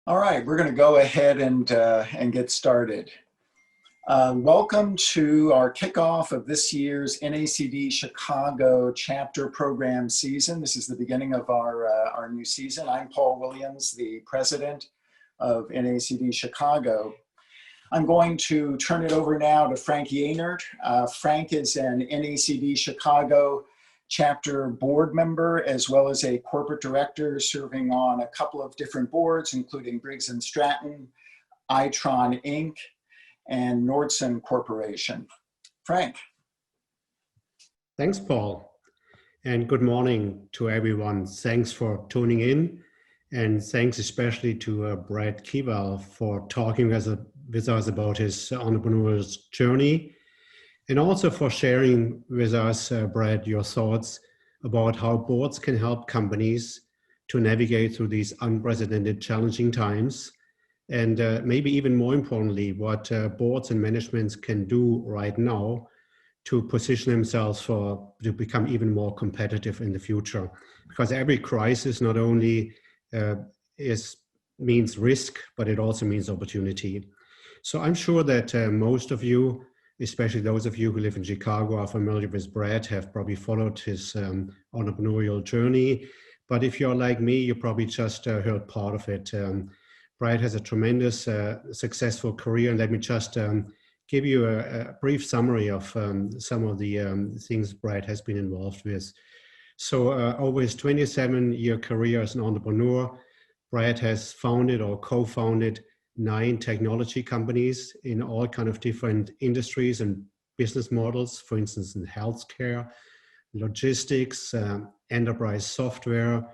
All right, we're going to go ahead and get started. Welcome to our kickoff of this year's NACD Chicago chapter program season. This is the beginning of our new season. I'm Paul Williams, the president of NACD Chicago. I'm going to turn it over now to Frank Yaynard. Frank is an NACD Chicago chapter board member, as well as a corporate director serving on a couple of different boards, including Briggs & Stratton, Itron Inc., and Nordson Corporation. Frank. Thanks, Paul. And good morning to everyone. Thanks for tuning in. And thanks especially to Brad Keywell for talking with us about his entrepreneurial journey. And also for sharing with us, Brad, your thoughts about how boards can help companies to navigate through these unprecedented challenging times. And maybe even more importantly, what boards and managements can do right now to position themselves to become even more competitive in the future. Because every crisis not only means risk, but it also means opportunity. So I'm sure that most of you, especially those of you who live in Chicago, are familiar with Brad, have probably followed his entrepreneurial journey. But if you're like me, you probably just heard part of it. Brad has a tremendous successful career, and let me just give you a brief summary of some of the things Brad has been involved with. So over his 27-year career as an entrepreneur, Brad has founded or co-founded 9 technology companies in all kind of different industries and business models, for instance, in healthcare, logistics, enterprise software,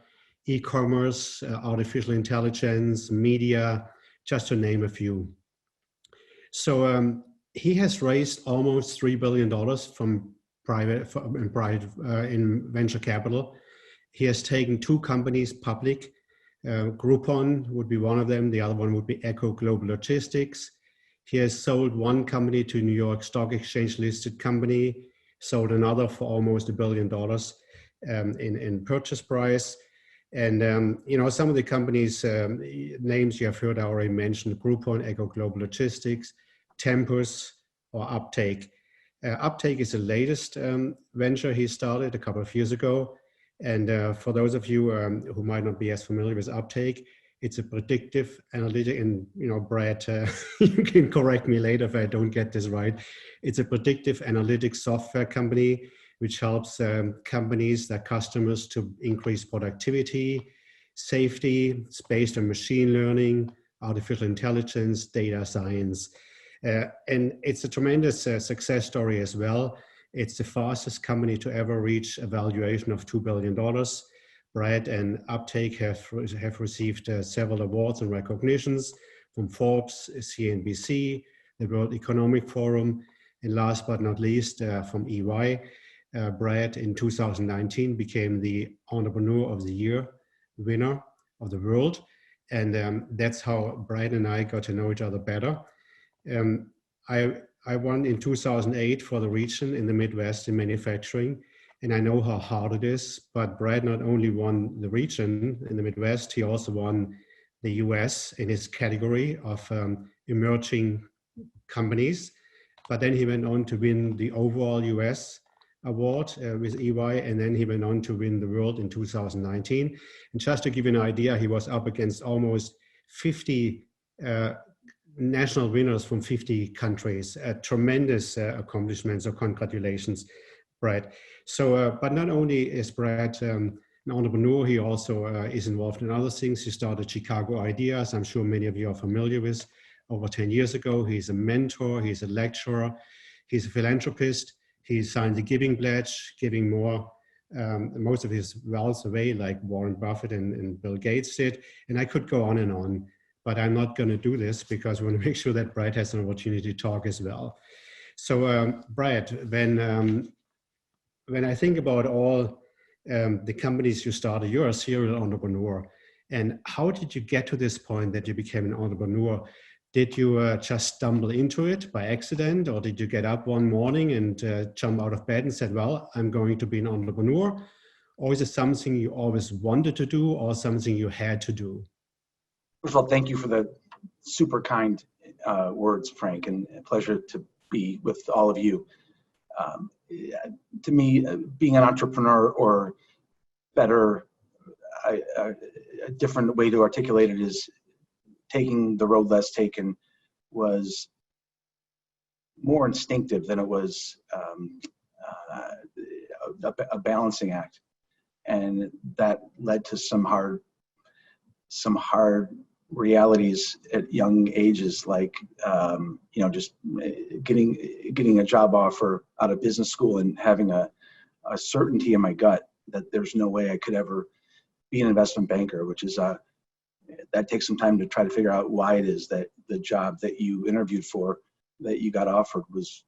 e-commerce, artificial intelligence, media, just to name a few. So he has raised almost $3 billion from in venture capital. He has taken 2 companies public. Groupon would be one of them. The other one would be Echo Global Logistics. He has sold 1 company to New York Stock Exchange listed company, sold another for almost $1 billion in purchase price. And some of the companies' names you have heard I already mentioned: Groupon, Echo Global Logistics, Tempus, or Uptake. Uptake is the latest venture he started a couple of years ago. And for those of you who might not be as familiar with Uptake, it's a predictive analytic, and Brad, you can correct me later if I don't get this right. It's a predictive analytics software company which helps companies, their customers, to increase productivity, safety. It's based on machine learning, artificial intelligence, data science. And it's a tremendous success story as well. It's the fastest company to ever reach a valuation of $2 billion. Brad and Uptake have received several awards and recognitions from Forbes, CNBC, the World Economic Forum, and last but not least, from EY. Brad in 2019 became the Entrepreneur of the Year winner of the world. And that's how Brad and I got to know each other better. I won in 2008 for the region in the Midwest in manufacturing, and I know how hard it is. But Brad not only won the region in the Midwest, he also won the US in his category of emerging companies. But then he went on to win the overall US award with EY, and then he went on to win the world in 2019. And just to give you an idea, he was up against almost 50 national winners from 50 countries. Tremendous accomplishments, so congratulations, Brad. So, but not only is Brad an entrepreneur, he also is involved in other things. He started Chicago Ideas, I'm sure many of you are familiar with, over 10 years ago. He's a mentor, he's a lecturer, he's a philanthropist. He signed the Giving Pledge, giving more, most of his wealth away, like Warren Buffett and Bill Gates did. And I could go on, but I'm not going to do this because we want to make sure that Brad has an opportunity to talk as well. So Brad, when I think about all the companies you started, you're a serial entrepreneur. And how did you get to this point that you became an entrepreneur? Did you just stumble into it by accident, or did you get up one morning and jump out of bed and said, well, I'm going to be an entrepreneur? Or is it something you always wanted to do or something you had to do? First of all, thank you for the super kind words, Frank, and a pleasure to be with all of you. To me, being an entrepreneur, or better, a different way to articulate it is taking the road less taken, was more instinctive than it was a balancing act. And that led to some hard realities at young ages, like just getting a job offer out of business school and having a certainty in my gut that there's no way I could ever be an investment banker, which is that takes some time to try to figure out why it is that the job that you interviewed for, that you got offered, was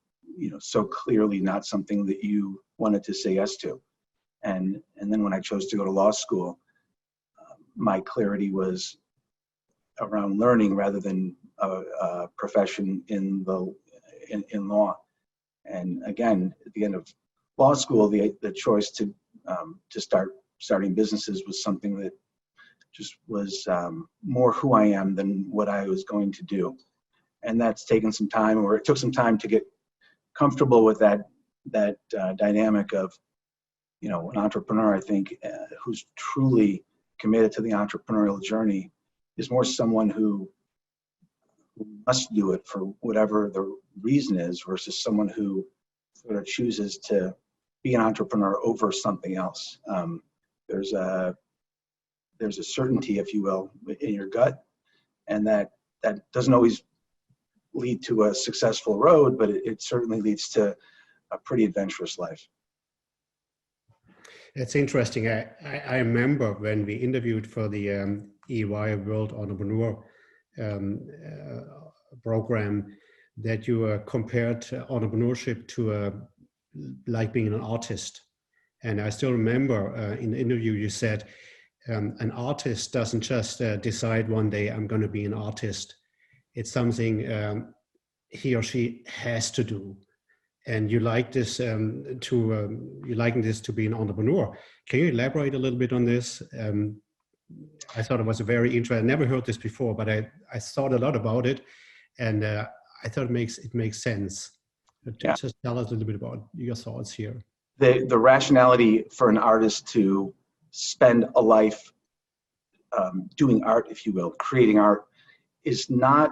so clearly not something that you wanted to say yes to. And then when I chose to go to law school, my clarity was around learning rather than a profession in law. And again, at the end of law school, the choice to starting businesses was something that just was more who I am than what I was going to do. And that's taken some time, or it took some time to get comfortable with that dynamic of, an entrepreneur, I think, who's truly committed to the entrepreneurial journey is more someone who must do it for whatever the reason is, versus someone who sort of chooses to be an entrepreneur over something else. There's a certainty, if you will, in your gut, and that doesn't always lead to a successful road, but it certainly leads to a pretty adventurous life. It's interesting. I remember when we interviewed for the EY World Entrepreneur program, that you compared entrepreneurship to like being an artist. And I still remember in the interview you said, an artist doesn't just decide one day, I'm going to be an artist. It's something he or she has to do. And you like this you liking this to be an entrepreneur. Can you elaborate a little bit on this? I thought it was a very interesting. I never heard this before, but I thought a lot about it, and I thought it makes sense. Yeah. Just tell us a little bit about your thoughts here. The rationality for an artist to spend a life doing art, if you will, creating art, is not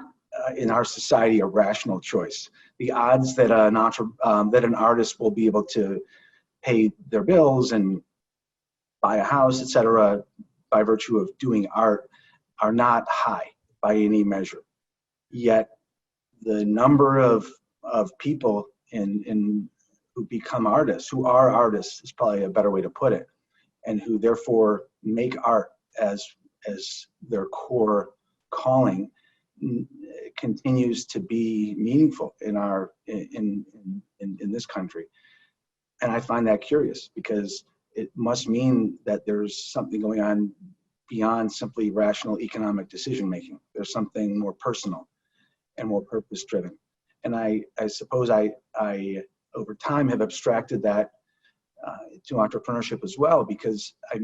in our society a rational choice. The odds that an artist will be able to pay their bills and buy a house, etc., by virtue of doing art, are not high by any measure. Yet the number of people who become artists, who are artists, is probably a better way to put it, and who therefore make art as their core calling, continues to be meaningful in this country. And I find that curious, because it must mean that there's something going on beyond simply rational economic decision making. There's something more personal and more purpose driven. And I suppose I over time have abstracted that to entrepreneurship as well, because I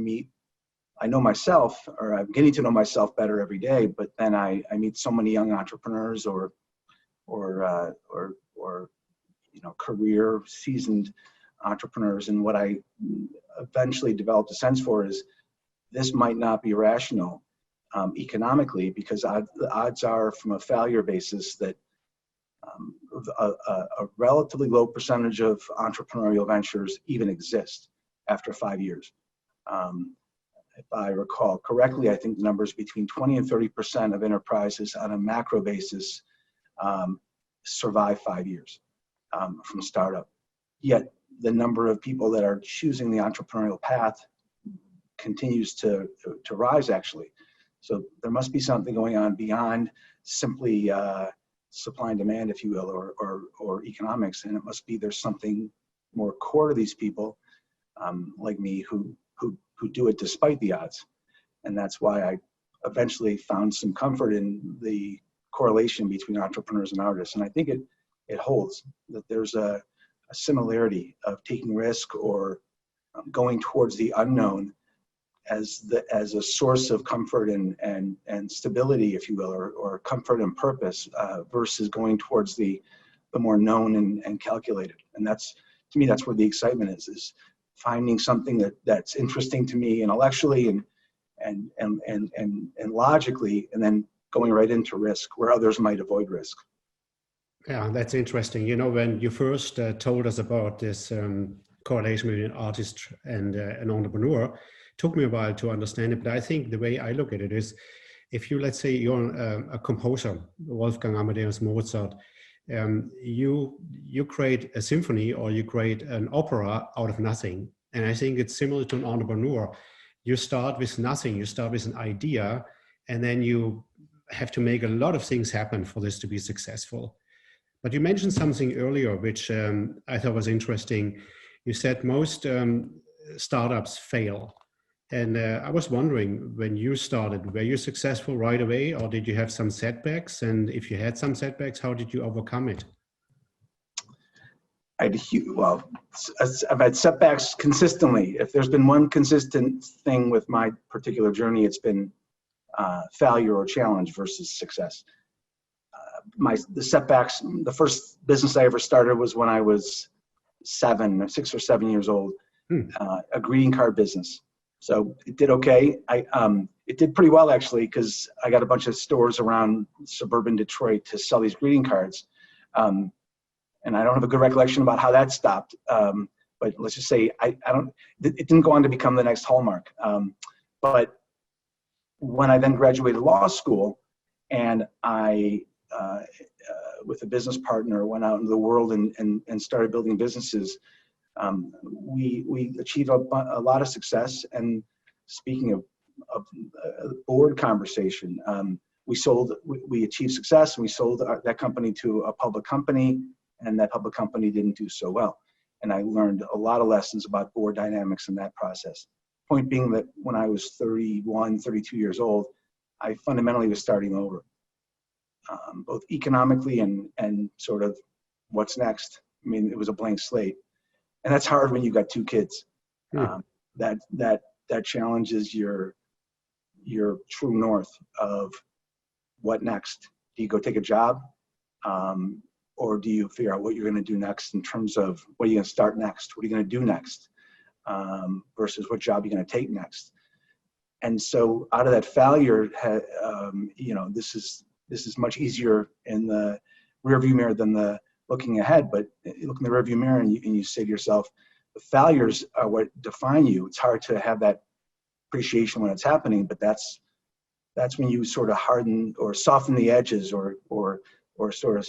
know myself, or I'm getting to know myself better every day, but then I meet so many young entrepreneurs or career seasoned entrepreneurs, and what I eventually developed a sense for is this might not be rational economically, because the odds are, from a failure basis, that a relatively low percentage of entrepreneurial ventures even exist after 5 years. If I recall correctly, I think the numbers between 20 and 30% of enterprises on a macro basis survive 5 years from startup. Yet the number of people that are choosing the entrepreneurial path continues to rise, actually. So there must be something going on beyond simply supply and demand, if you will, or economics, and it must be there's something more core to these people, like me, who do it despite the odds. And that's why I eventually found some comfort in the correlation between entrepreneurs and artists. And I think it holds, that there's a similarity of taking risk or going towards the unknown as a source of comfort and stability, if you will, or comfort and purpose, versus going towards the more known and calculated. And that's, to me, that's where the excitement is finding something that's interesting to me intellectually and logically, and then going right into risk where others might avoid risk. Yeah, that's interesting. You know, when you first told us about this correlation between an artist and an entrepreneur, it took me a while to understand it. But I think the way I look at it is, if you, let's say you're a composer, Wolfgang Amadeus Mozart, you create a symphony or you create an opera out of nothing. And I think it's similar to an entrepreneur. You start with nothing, you start with an idea, and then you have to make a lot of things happen for this to be successful. But you mentioned something earlier, which I thought was interesting. You said most startups fail. And I was wondering, when you started, were you successful right away, or did you have some setbacks? And if you had some setbacks, how did you overcome it? Well, I've had setbacks consistently. If there's been one consistent thing with my particular journey, it's been failure or challenge versus success. The setbacks, the first business I ever started was when I was 6 or 7 years old, a greeting card business. So it did okay. It did pretty well, actually, because I got a bunch of stores around suburban Detroit to sell these greeting cards. And I don't have a good recollection about how that stopped. But let's just say it didn't go on to become the next Hallmark. But when I then graduated law school, and I, with a business partner, went out into the world and started building businesses, we achieved a lot of success. And speaking of board conversation, we achieved success, and we sold that company to a public company, and that public company didn't do so well. And I learned a lot of lessons about board dynamics in that process. Point being that when I was 31, 32 years old, I fundamentally was starting over, both economically and sort of what's next. I mean, it was a blank slate. And that's hard when you've got 2 kids. That challenges your true north of what next. Do you go take a job? Or do you figure out what you're going to do next in terms of what are you going to start next? What are you going to do next? Versus what job you're going to take next. And so out of that failure, this is much easier in the rearview mirror than the looking ahead. But you look in the rearview mirror and you say to yourself, the failures are what define you. It's hard to have that appreciation when it's happening, but that's when you sort of harden or soften the edges or sort of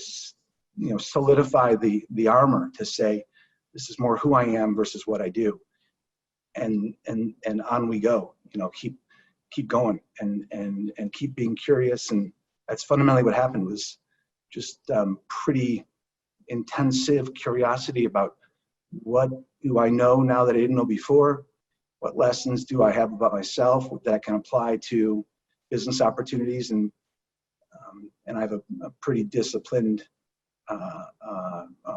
solidify the armor to say, this is more who I am versus what I do. And on we go, keep going and keep being curious. And that's fundamentally what happened, was just pretty intensive curiosity about what do I know now that I didn't know before? What lessons do I have about myself that can apply to business opportunities? And I have a pretty disciplined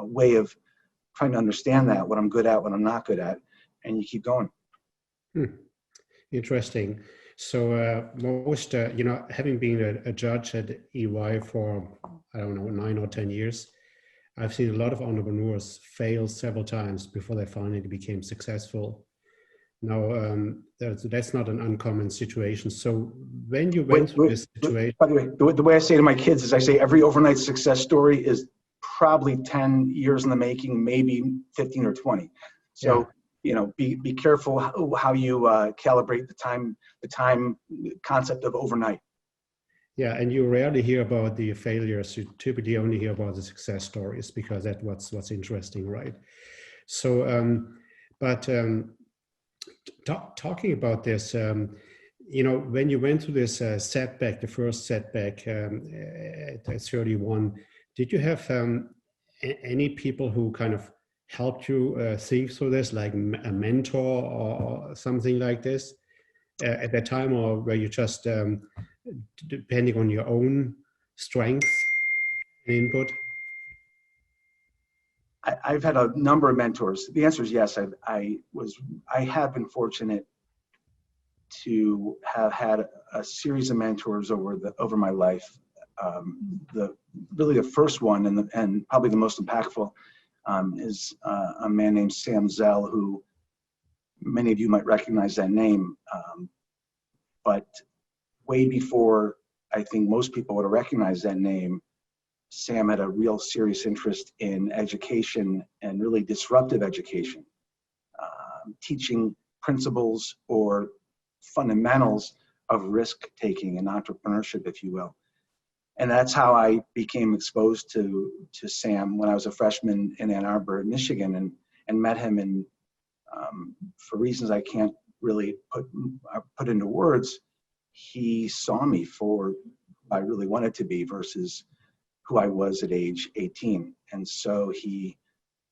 way of trying to understand that, what I'm good at, what I'm not good at, and you keep going. Interesting. So most, having been a judge at EY for, 9 or 10 years, I've seen a lot of entrepreneurs fail several times before they finally became successful. Now, that's not an uncommon situation. So when you went through this situation... By the way, the way I say to my kids is I say every overnight success story is probably 10 years in the making, maybe 15 or 20. So, be careful how you calibrate the time concept of overnight. Yeah, and you rarely hear about the failures. You typically only hear about the success stories, because that's what's interesting, right? So, talking about this, when you went through this setback, the first setback at 31, did you have any people who kind of helped you think through this, like a mentor or something like this at that time, or were you just depending on your own strength and input? I've had a number of mentors. The answer is yes. I have been fortunate to have had a series of mentors over my life. Really the first one and probably the most impactful is a man named Zell, who many of you might recognize that name. But way before I think most people would have recognized that name, Sam had a real serious interest in education and really disruptive education, teaching principles or fundamentals of risk-taking and entrepreneurship, if you will. And that's how I became exposed to Sam when I was a freshman in Ann Arbor, Michigan, and met him. And for reasons I can't really put into words, he saw me for who I really wanted to be versus who I was at age 18. And so he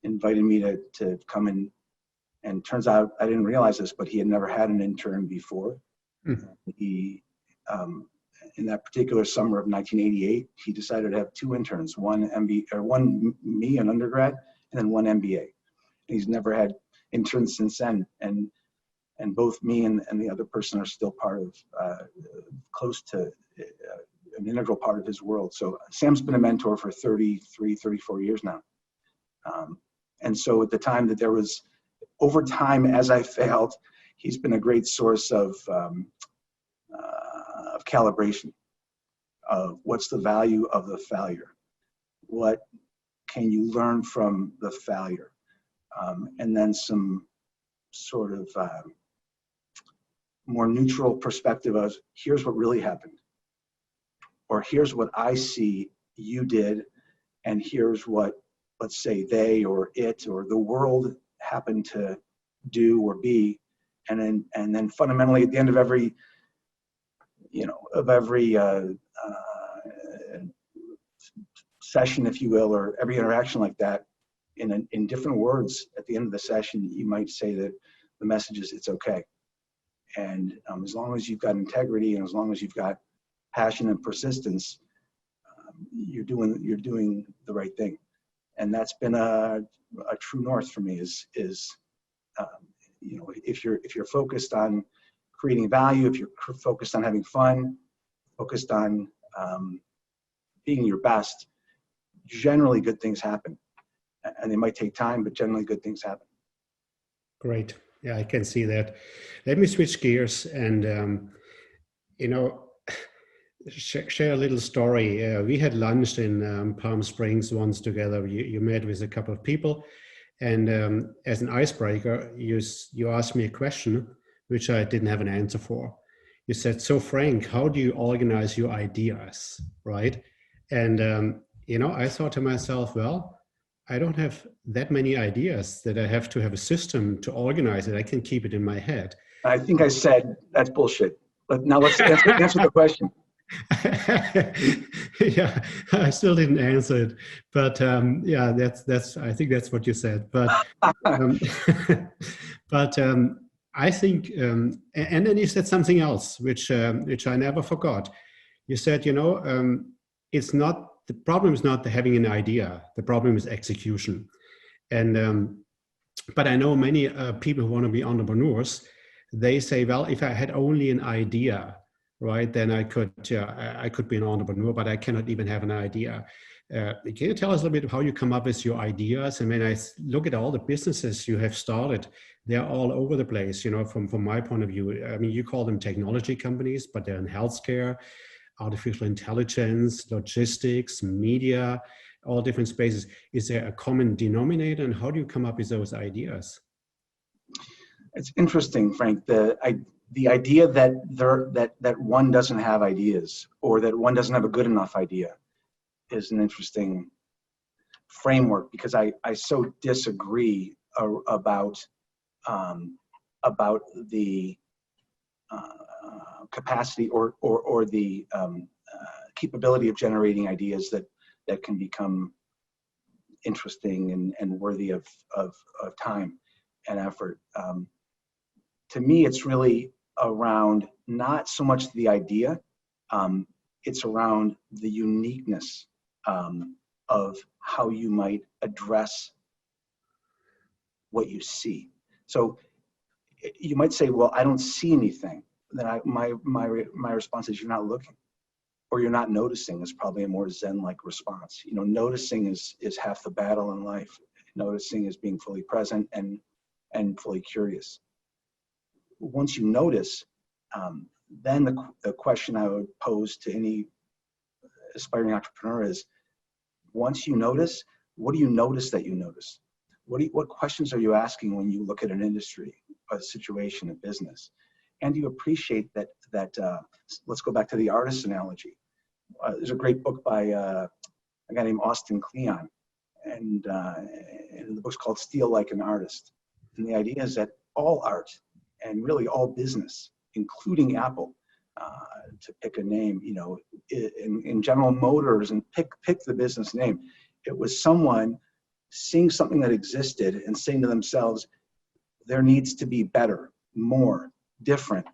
invited me to come in, and turns out I didn't realize this, but he had never had an intern before. Mm-hmm. He, in that particular summer of 1988, he decided to have two interns, one me, an undergrad, and then one MBA. And he's never had interns since then. And both me and the other person are still part of, close to an integral part of his world. So Sam's been a mentor for 33, 34 years now. And so at the time that there was, over time as I failed, he's been a great source of calibration of what's the value of the failure. What can you learn from the failure? And then some sort of more neutral perspective of here's what really happened, or here's what I see you did, and here's what, let's say, they or it or the world happened to do or be, and then fundamentally at the end of every session, if you will, or every interaction like that, in different words, at the end of the session, you might say that the message is it's okay. And as long as you've got integrity and as long as you've got passion and persistence, you're doing the right thing. And that's been a true north for me is if you're focused on creating value, if you're focused on having fun, focused on being your best, generally good things happen. And they might take time, but generally good things happen. Great. Yeah, I can see that. Let me switch gears and, share a little story. We had lunch in Palm Springs once together. You met with a couple of people, and as an icebreaker, you asked me a question which I didn't have an answer for. You said, "So Frank, how do you organize your ideas?" Right? And I thought to myself, well, I don't have that many ideas that I have to have a system to organize it. I can keep it in my head. I think I said that's bullshit. But now let's answer the question. Yeah, I still didn't answer it, but yeah, that's. I think that's what you said. But I think, and then you said something else, which I never forgot. You said, it's not. The problem is not having an idea. The problem is execution. And but I know many people who want to be entrepreneurs. They say, well, if I had only an idea, right, then I could be an entrepreneur, but I cannot even have an idea. Can you tell us a little bit how you come up with your ideas? And when I look at all the businesses you have started, they're all over the place. From my point of view, I mean, you call them technology companies, but they're in healthcare, artificial intelligence, logistics, media, all different spaces. Is there a common denominator, and how do you come up with those ideas? It's interesting, Frank. The idea that one doesn't have ideas, or that one doesn't have a good enough idea, is an interesting framework, because I so disagree about the capacity or the capability of generating ideas that can become interesting and worthy of time and effort. To me, it's really around not so much the idea, it's around the uniqueness of how you might address what you see. So you might say, well, I don't see anything. then my response is, you're not looking, or you're not noticing is probably a more Zen-like response. You know, noticing is half the battle in life. Noticing is being fully present and fully curious. Once you notice, then the question I would pose to any aspiring entrepreneur is, once you notice, what do you notice that you notice? What questions are you asking when you look at an industry, a situation, a business? And you appreciate that, let's go back to the artist analogy. There's a great book by a guy named Austin Kleon, and the book's called Steal Like an Artist. And the idea is that all art, and really all business, including Apple, to pick a name, you know, in General Motors, and pick the business name, it was someone seeing something that existed and saying to themselves, there needs to be better, more, different,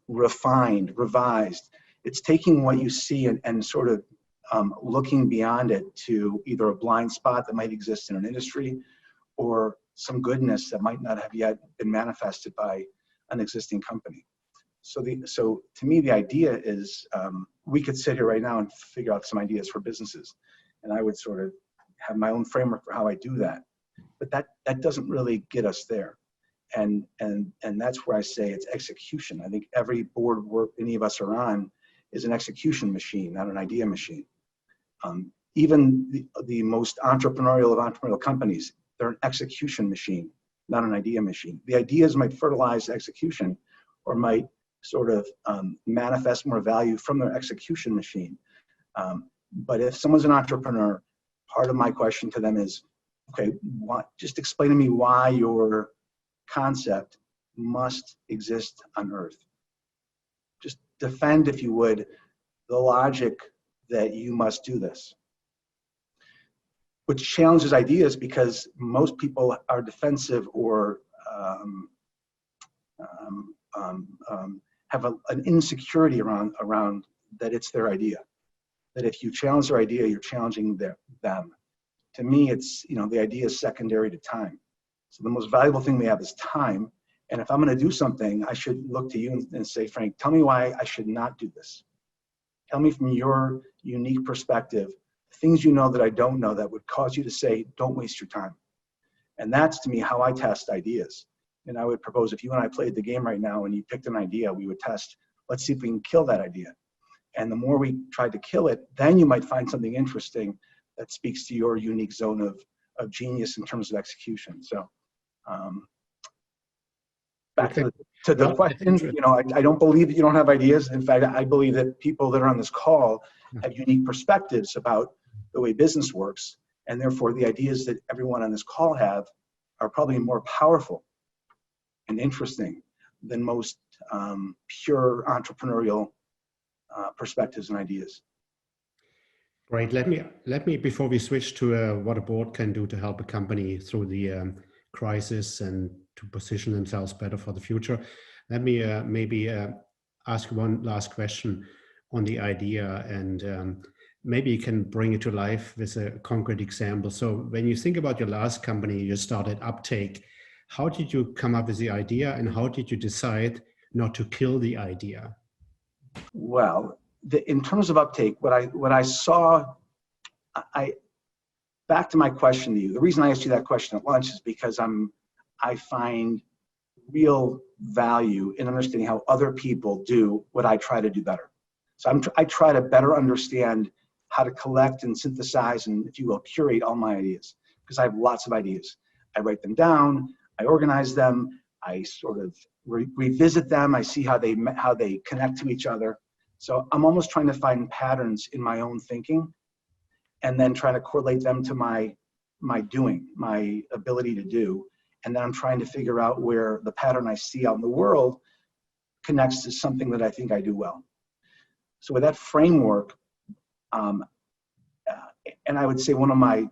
refined, revised. It's taking what you see and sort of looking beyond it to either a blind spot that might exist in an industry, or some goodness that might not have yet been manifested by an existing company. So to me, the idea is, we could sit here right now and figure out some ideas for businesses, and I would sort of have my own framework for how I do that. But that doesn't really get us there. And that's where I say it's execution. I think every board work any of us are on is an execution machine, not an idea machine. Even the most entrepreneurial of entrepreneurial companies, they're an execution machine, not an idea machine. The ideas might fertilize execution, or might sort of manifest more value from their execution machine. But if someone's an entrepreneur, part of my question to them is, okay, just explain to me why your concept must exist on Earth. Just defend, if you would, the logic that you must do this. Which challenges ideas, because most people are defensive or have an insecurity around that it's their idea. That if you challenge their idea, you're challenging them. To me, it's, you know, the idea is secondary to time. So the most valuable thing we have is time. And if I'm going to do something, I should look to you and say, Frank, tell me why I should not do this. Tell me from your unique perspective, things you know that I don't know that would cause you to say, don't waste your time. And that's, to me, how I test ideas. And I would propose, if you and I played the game right now and you picked an idea, we would test, let's see if we can kill that idea. And the more we tried to kill it, then you might find something interesting that speaks to your unique zone of genius in terms of execution. So back to the question, you know, I don't believe that you don't have ideas. In fact, I believe that people that are on this call have unique perspectives about the way business works. And therefore, the ideas that everyone on this call have are probably more powerful and interesting than most pure entrepreneurial perspectives and ideas. Great. Let me before we switch to what a board can do to help a company through the crisis and to position themselves better for the future, let me maybe ask one last question on the idea, and maybe you can bring it to life with a concrete example. So when you think about your last company, you started Uptake. How did you come up with the idea, and how did you decide not to kill the idea? Well, in terms of Uptake, what I saw, back to my question to you. The reason I asked you that question at lunch is because I find real value in understanding how other people do what I try to do better. So I try to better understand how to collect and synthesize and, if you will, curate all my ideas, because I have lots of ideas. I write them down, I organize them, I sort of revisit them, I see how they connect to each other. So I'm almost trying to find patterns in my own thinking, and then trying to correlate them to my doing, my ability to do. And then I'm trying to figure out where the pattern I see out in the world connects to something that I think I do well. So with that framework, and I would say one of my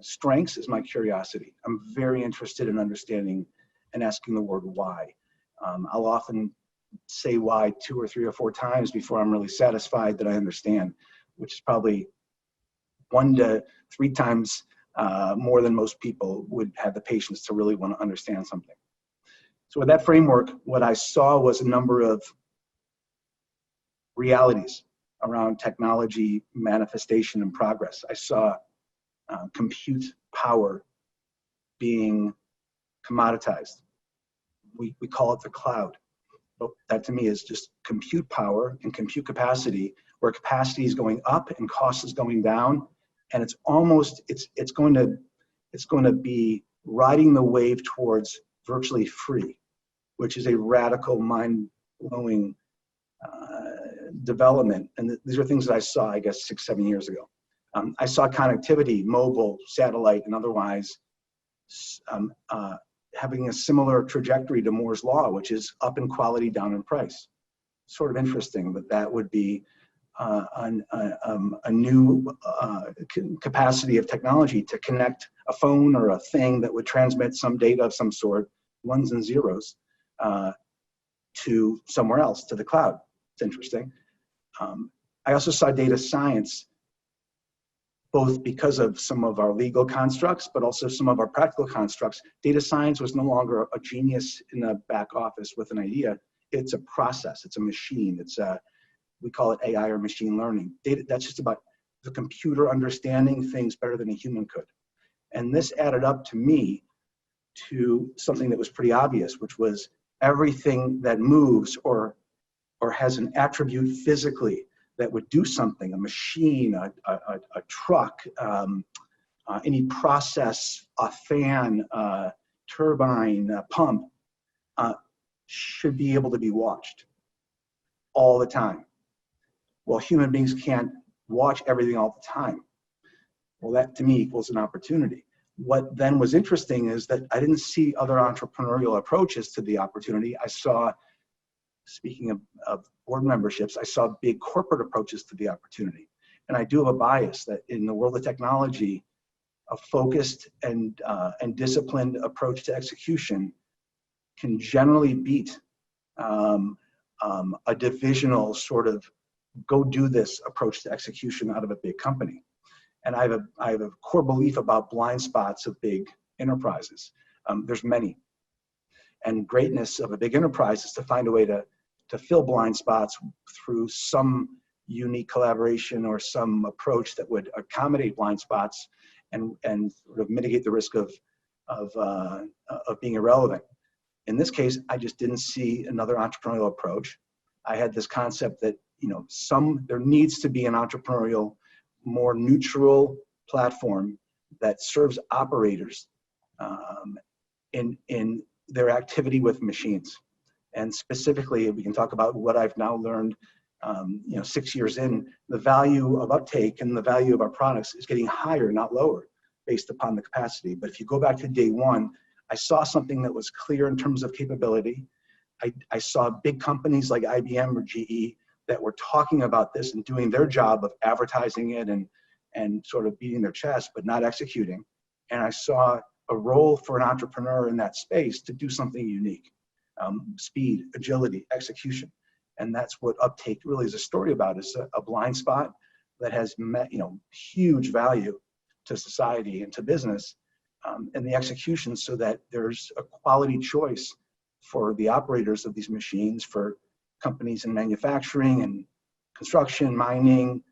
strengths is my curiosity. I'm very interested in understanding and asking the word why. I'll often say why 2 or 3 or 4 times before I'm really satisfied that I understand, which is probably 1 to 3 times more than most people would have the patience to really want to understand something. So with that framework, what I saw was a number of realities around technology manifestation and progress. I saw compute power being commoditized. We call it the cloud. But that to me is just compute power and compute capacity, where capacity is going up and cost is going down, and it's almost it's going to be riding the wave towards virtually free, which is a radical, mind-blowing development. And these are things that I saw, I guess, 6-7 years ago. I saw connectivity, mobile, satellite, and otherwise, having a similar trajectory to Moore's law, which is up in quality, down in price. Sort of interesting, but that would be a new capacity of technology to connect a phone or a thing that would transmit some data of some sort, ones and zeros, to somewhere else, to the cloud. It's interesting. I also saw data science, both because of some of our legal constructs, but also some of our practical constructs. Data science was no longer a genius in the back office with an idea. It's a process, it's a machine. We call it AI or machine learning. Data, that's just about the computer understanding things better than a human could. And this added up to me to something that was pretty obvious, which was everything that moves or has an attribute physically that would do something, a machine, a truck, any process, a fan, turbine, pump, should be able to be watched all the time. Well, human beings can't watch everything all the time. Well, that to me equals an opportunity. What then was interesting is that I didn't see other entrepreneurial approaches to the opportunity. I saw, speaking of board memberships, I saw big corporate approaches to the opportunity. And I do have a bias that in the world of technology, a focused and disciplined approach to execution can generally beat a divisional sort of go do this approach to execution out of a big company. And I have a core belief about blind spots of big enterprises. There's many. And greatness of a big enterprise is to find a way to fill blind spots through some unique collaboration or some approach that would accommodate blind spots and sort of mitigate the risk of being irrelevant. In this case, I just didn't see another entrepreneurial approach. I had this concept that, you know, there needs to be an entrepreneurial, more neutral platform that serves operators in their activity with machines. And specifically, we can talk about what I've now learned, 6 years in, the value of uptake and the value of our products is getting higher, not lower, based upon the capacity. But if you go back to day one, I saw something that was clear in terms of capability. I saw big companies like IBM or GE that were talking about this and doing their job of advertising it and sort of beating their chest, but not executing. And I saw a role for an entrepreneur in that space to do something unique. Speed, agility, execution. And that's what uptake really is a story about, is a blind spot that has huge value to society and to business, and the execution so that there's a quality choice for the operators of these machines, for companies in manufacturing and construction, mining,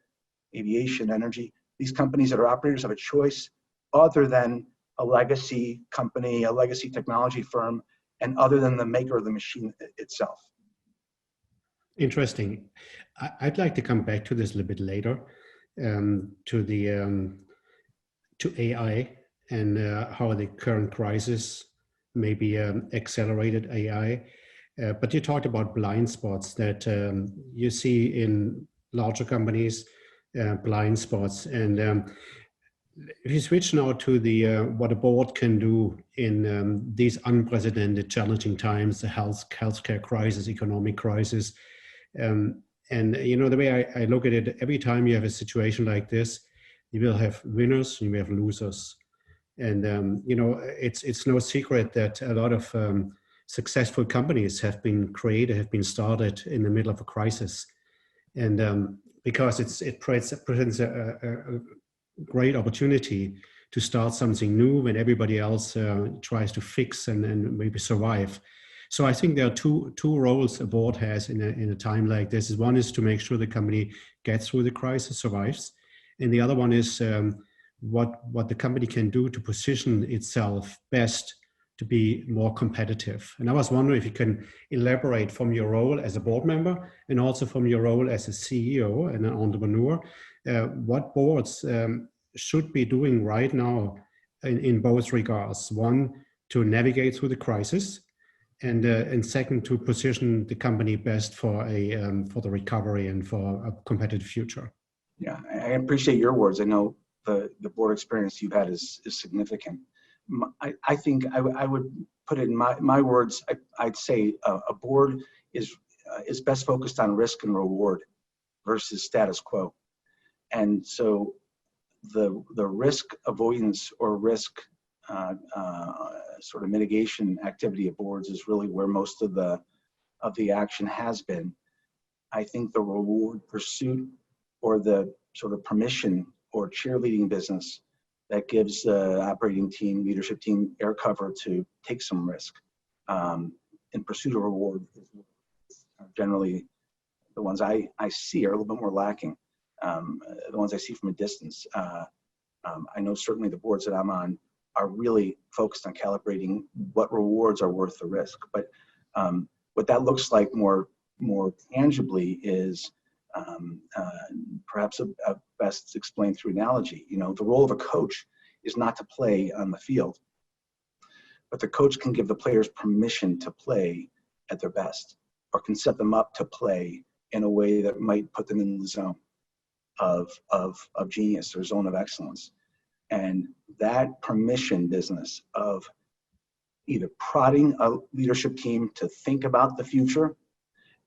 aviation, energy. These companies that are operators have a choice other than a legacy company, a legacy technology firm, and other than the maker of the machine itself. Interesting. I'd like to come back to this a little bit later, to AI and how the current crisis maybe accelerated AI. But you talked about blind spots that you see in larger companies, blind spots. And if you switch now to the what a board can do in these unprecedented, challenging times, the healthcare crisis, economic crisis, and the way I look at it, every time you have a situation like this, you will have winners and you will have losers. And it's no secret that a lot of successful companies have been created, have been started in the middle of a crisis, and because it presents a great opportunity to start something new when everybody else tries to fix and maybe survive. So I think there are two roles a board has in a time like this. One is to make sure the company gets through the crisis, survives, and the other one is what the company can do to position itself best to be more competitive. And I was wondering if you can elaborate from your role as a board member and also from your role as a CEO and an entrepreneur, what boards should be doing right now in both regards. One, to navigate through the crisis, and second, to position the company best for the recovery and for a competitive future. Yeah, I appreciate your words. I know the board experience you've had is significant. I think I would put it in my words. I'd say a board is best focused on risk and reward versus status quo. And so the risk avoidance or risk sort of mitigation activity of boards is really where most of the action has been. I think the reward pursuit or the sort of permission or cheerleading business that gives the operating team, leadership team air cover to take some risk in pursuit of reward is generally the ones I see are a little bit more lacking. The ones I see from a distance. I know certainly the boards that I'm on are really focused on calibrating what rewards are worth the risk. But what that looks like more tangibly is perhaps a best explained through analogy. You know, the role of a coach is not to play on the field, but the coach can give the players permission to play at their best, or can set them up to play in a way that might put them in the zone of genius or zone of excellence. And that permission business of either prodding a leadership team to think about the future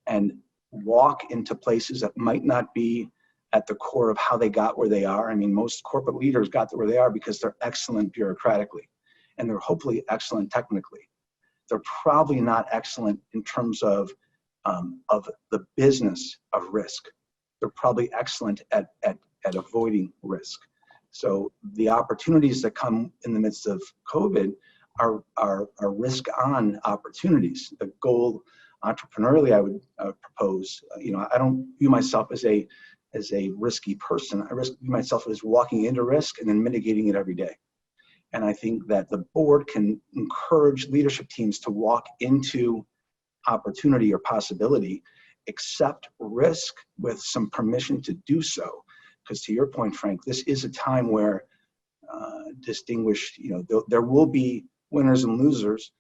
and walk into places that might not be at the core of how they got where they are. I mean, most corporate leaders got to where they are because they're excellent bureaucratically, and they're hopefully excellent technically. They're probably not excellent in terms of the business of risk. They're probably excellent at avoiding risk. So the opportunities that come in the midst of COVID are risk-on opportunities. The goal, entrepreneurially, I would propose. You know, I don't view myself as a risky person. I view myself as walking into risk and then mitigating it every day. And I think that the board can encourage leadership teams to walk into opportunity or possibility, accept risk with some permission to do so. Because to your point, Frank, this is a time where distinguished, you know, there will be winners and losers.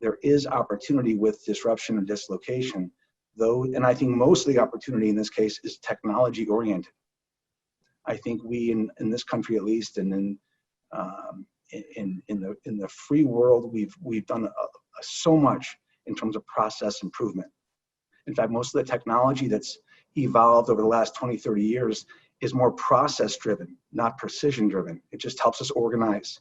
There is opportunity with disruption and dislocation, though, and I think most of the opportunity in this case is technology oriented. I think we in this country, at least, and in the free world, we've done so much in terms of process improvement. In fact, most of the technology that's evolved over the last 20, 30 years is more process driven, not precision driven. It just helps us organize,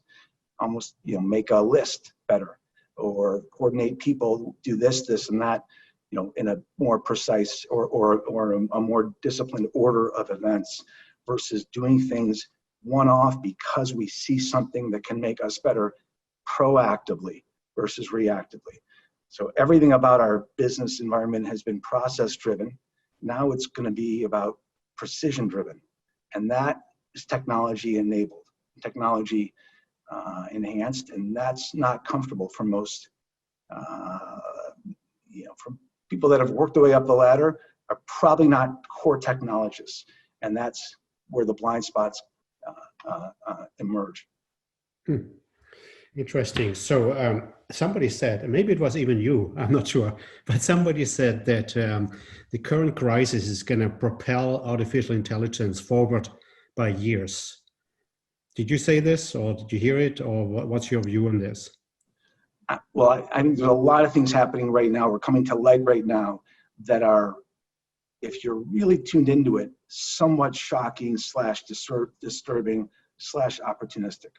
almost, you know, make a list better, or coordinate people, do this, and that, you know, in a more precise or a more disciplined order of events, versus doing things one-off because we see something that can make us better proactively versus reactively. So everything about our business environment has been process driven. Now it's going to be about precision driven. And that is technology enabled, technology enhanced, and that's not comfortable for most, you know, from people that have worked their way up the ladder are probably not core technologists, and that's where the blind spots emerge. Interesting. So somebody said, and maybe it was even you, I'm not sure, but somebody said that the current crisis is going to propel artificial intelligence forward by years. Did you say this, or did you hear it, or what's your view on this? Well, I think there's a lot of things happening right now. We're coming to light right now that are, if you're really tuned into it, somewhat shocking / disturbing / opportunistic.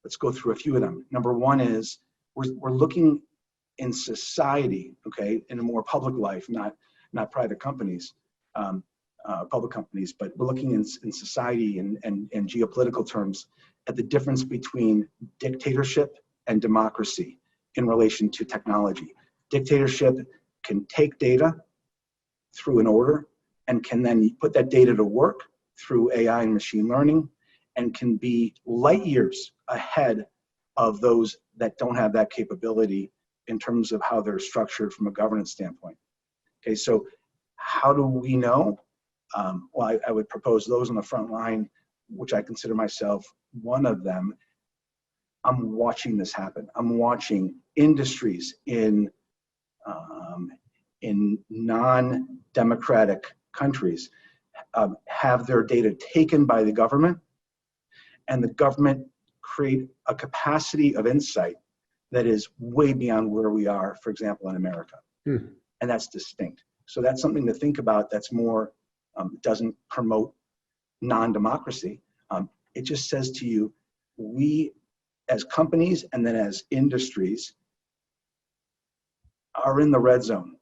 Let's go through a few of them. Number one is we're looking in society, okay, in a more public life, not private companies, public companies, but we're looking in society and geopolitical terms at the difference between dictatorship and democracy. in relation to technology. Dictatorship can take data through an order and can then put that data to work through AI and machine learning, and can be light years ahead of those that don't have that capability in terms of how they're structured from a governance standpoint. Okay, so how do we know? Well, I would propose those on the front line, which I consider myself one of them. I'm watching this happen. I'm watching industries in non-democratic countries have their data taken by the government, and the government create a capacity of insight that is way beyond where we are, for example, in America. And that's distinct. So that's something to think about. That's more, doesn't promote non-democracy. It just says to you, we as companies and then as industries are in the red zone.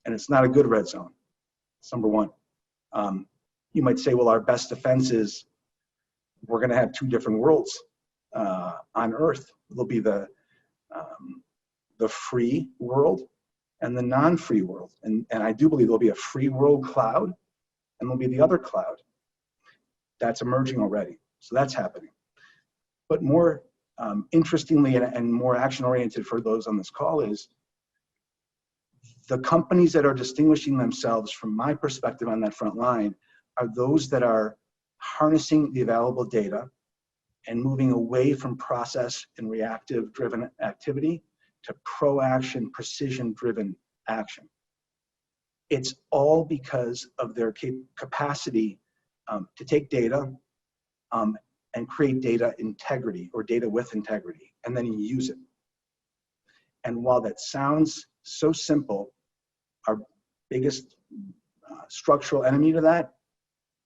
And it's not a good red zone. It's number one. You might say, well, our best defense is we're going to have two different worlds on Earth. There'll be the free world and the non-free world. And I do believe there'll be a free world cloud, and there'll be the other cloud. That's emerging already. So that's happening. But more interestingly and more action-oriented for those on this call is the companies that are distinguishing themselves from my perspective on that front line are those that are harnessing the available data and moving away from process and reactive driven activity to pro-action, precision driven action. It's all because of their capacity to take data and create data integrity or data with integrity, and then use it. And while that sounds so simple, our biggest structural enemy to that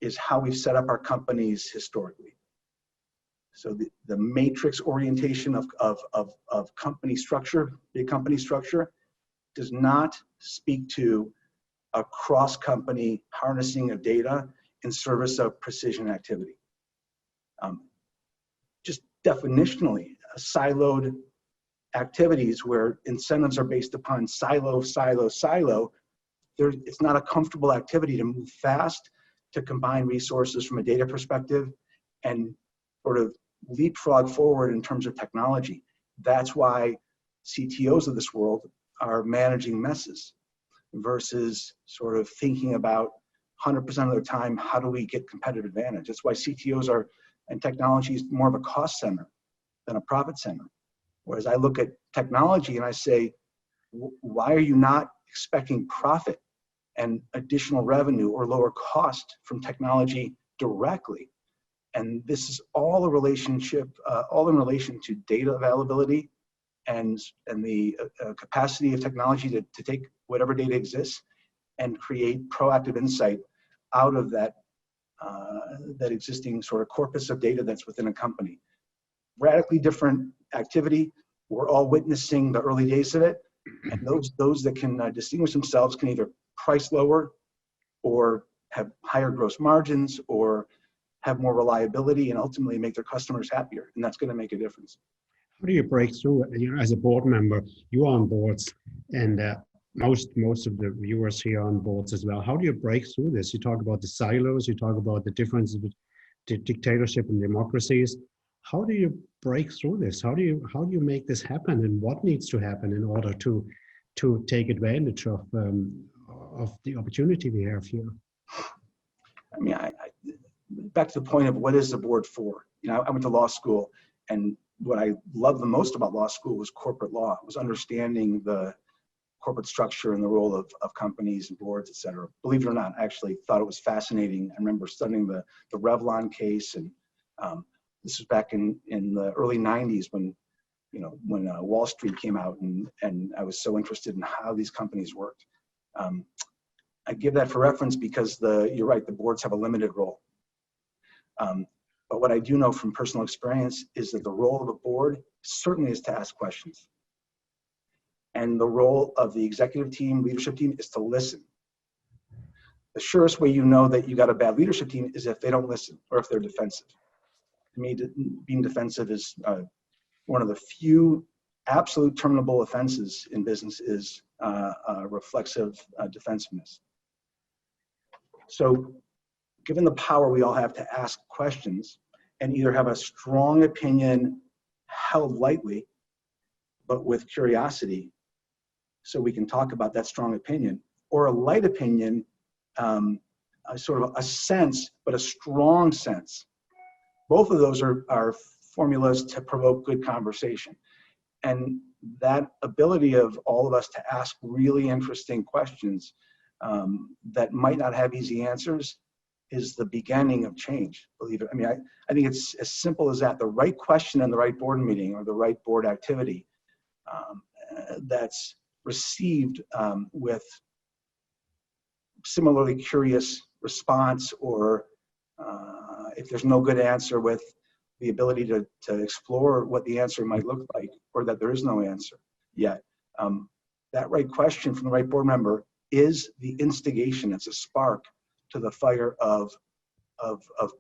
is how we've set up our companies historically. So the matrix orientation of company structure, big company structure, does not speak to a cross-company harnessing of data in service of precision activity. Just definitionally, siloed activities where incentives are based upon silo, it's not a comfortable activity to move fast, to combine resources from a data perspective, and sort of leapfrog forward in terms of technology. That's why CTOs of this world are managing messes versus sort of thinking about 100% of their time, how do we get competitive advantage? That's why CTOs are, and technology is more of a cost center than a profit center. Whereas I look at technology and I say, why are you not expecting profit and additional revenue or lower cost from technology directly? And this is all a relationship, all in relation to data availability and the capacity of technology to take whatever data exists and create proactive insight out of that, that existing sort of corpus of data that's within a company. Radically different activity. We're all witnessing the early days of it. And those that can distinguish themselves can either price lower or have higher gross margins or have more reliability and ultimately make their customers happier. And that's going to make a difference. How do you break through? You know, as a board member, you are on boards, and most of the viewers here are on boards as well. How do you break through this? You talk about the silos, you talk about the differences between dictatorship and democracies. How do you break through this? How do you make this happen, and what needs to happen in order to take advantage of the opportunity we have here? I mean, back to the point of what is the board for? You know, I went to law school, and what I loved the most about law school was corporate law. It was understanding the corporate structure and the role of companies and boards, et cetera. Believe it or not, I actually thought it was fascinating. I remember studying the Revlon case, and this was back in the early 90s when Wall Street came out, and I was so interested in how these companies worked. I give that for reference because you're right, the boards have a limited role. But what I do know from personal experience is that the role of a board certainly is to ask questions. And the role of the executive team, leadership team, is to listen. The surest way you know that you got a bad leadership team is if they don't listen or if they're defensive. To me, being defensive is one of the few absolute terminable offenses in business is reflexive defensiveness. So given the power we all have to ask questions and either have a strong opinion held lightly, but with curiosity, so we can talk about that strong opinion, or a light opinion, sort of a sense, but a strong sense. Both of those are formulas to provoke good conversation. And that ability of all of us to ask really interesting questions that might not have easy answers is the beginning of change, believe it. I mean, I think it's as simple as that. The right question in the right board meeting or the right board activity that's received with similarly curious response, or if there's no good answer, with the ability to explore what the answer might look like, or that there is no answer yet. That right question from the right board member is the instigation. It's a spark to the fire of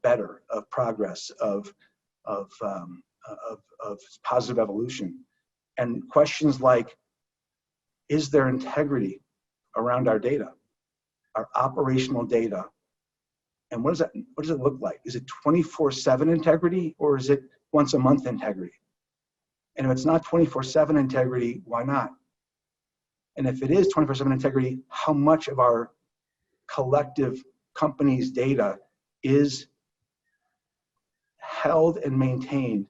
better, of progress, of positive evolution. And questions like, is there integrity around our data, our operational data? And what does it look like? Is it 24/7 integrity, or is it once a month integrity? And if it's not 24/7 integrity, why not? And if it is 24/7 integrity, how much of our collective company's data is held and maintained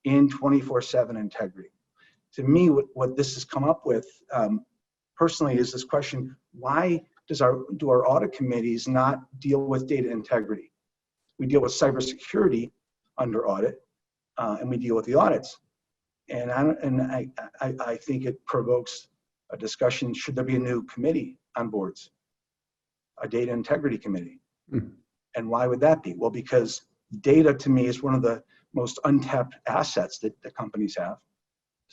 in 24/7 integrity? To me, what this has come up with personally is this question: why do our audit committees not deal with data integrity? We deal with cybersecurity under audit, and we deal with the audits. And I think it provokes a discussion: should there be a new committee on boards, a data integrity committee? And why would that be? Well, because data to me is one of the most untapped assets that companies have.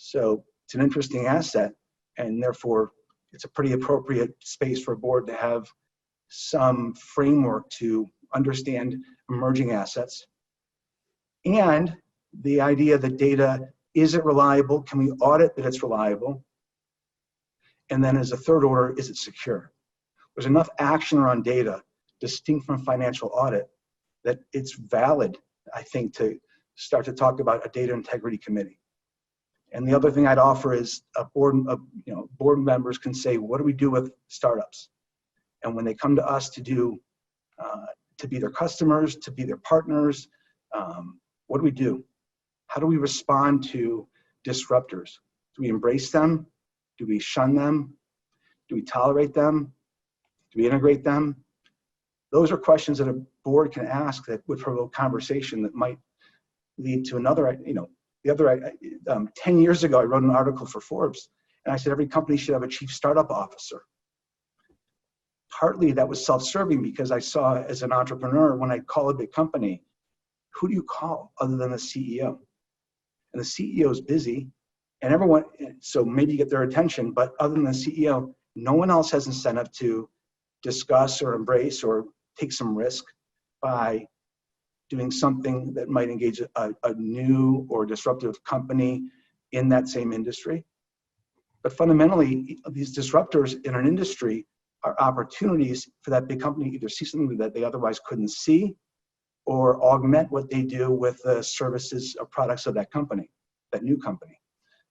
So it's an interesting asset, and therefore it's a pretty appropriate space for a board to have some framework to understand emerging assets. And the idea that data, is it reliable? Can we audit that it's reliable? And then as a third order, is it secure? There's enough action around data, distinct from financial audit, that it's valid, I think, to start to talk about a data integrity committee. And the other thing I'd offer is board members can say, what do we do with startups? And when they come to us to be their customers, to be their partners, what do we do? How do we respond to disruptors? Do we embrace them? Do we shun them? Do we tolerate them? Do we integrate them? Those are questions that a board can ask that would provoke conversation that might lead to another, 10 years ago, I wrote an article for Forbes, and I said every company should have a chief startup officer. Partly that was self-serving, because I saw as an entrepreneur, when I call a big company, who do you call other than the CEO? And the CEO is busy, and everyone, so maybe you get their attention, but other than the CEO, no one else has incentive to discuss or embrace or take some risk by doing something that might engage a new or disruptive company in that same industry. But fundamentally, these disruptors in an industry are opportunities for that big company to either see something that they otherwise couldn't see, or augment what they do with the services or products of that company, that new company.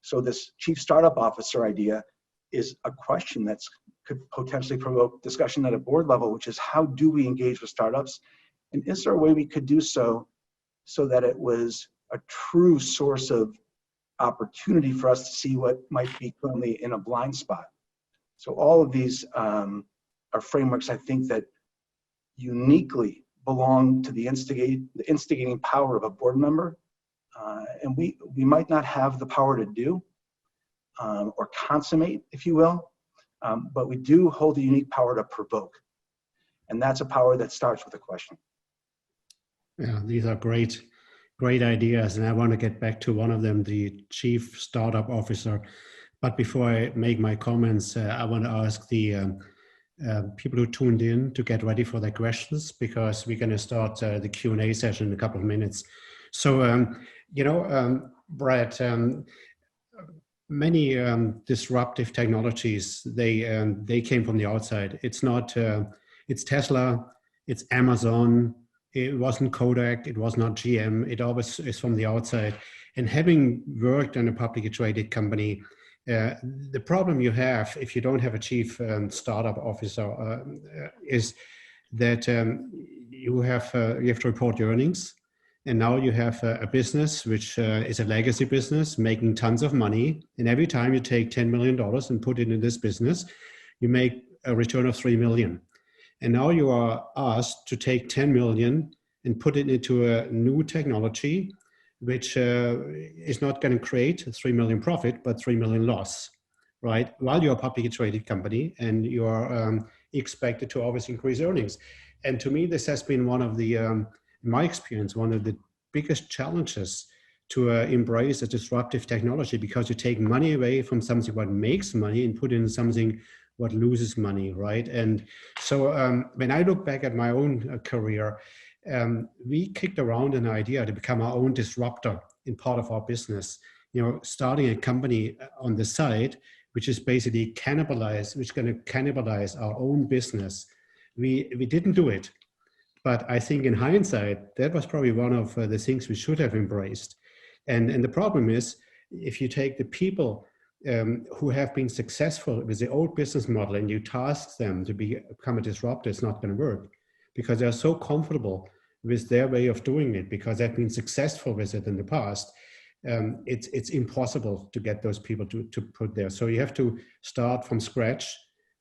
So this chief startup officer idea is a question that could potentially provoke discussion at a board level, which is, how do we engage with startups? And is there a way we could do so that it was a true source of opportunity for us to see what might be currently in a blind spot? So all of these are frameworks, I think, that uniquely belong to the instigating power of a board member. And we might not have the power to do or consummate, if you will, but we do hold the unique power to provoke. And that's a power that starts with a question. Yeah, these are great ideas. And I want to get back to one of them, the chief startup officer. But before I make my comments, I want to ask the people who tuned in to get ready for their questions, because we're going to start the Q&A session in a couple of minutes. So, Brad, many disruptive technologies, they came from the outside. It's not, it's Tesla, it's Amazon, it wasn't Kodak, it was not GM, it always is from the outside. And having worked in a publicly traded company, the problem you have if you don't have a chief startup officer is that you have to report your earnings. And now you have a business which is a legacy business making tons of money. And every time you take $10 million and put it in this business, you make a return of 3 million. And now you are asked to take 10 million and put it into a new technology, which is not going to create 3 million profit, but 3 million loss, right? While you're a publicly traded company and you are expected to always increase earnings. And to me, this has been one of the, in my experience, one of the biggest challenges to embrace a disruptive technology, because you take money away from something what makes money and put in something what loses money, right? And so when I look back at my own career, we kicked around an idea to become our own disruptor in part of our business. You know, starting a company on the side, which is basically which is going to cannibalize our own business. We didn't do it, but I think in hindsight, that was probably one of the things we should have embraced. And the problem is, if you take the people who have been successful with the old business model and you task them to become a disruptor, it's not going to work, because they're so comfortable with their way of doing it, because they've been successful with it in the past. It's impossible to get those people to put there. So you have to start from scratch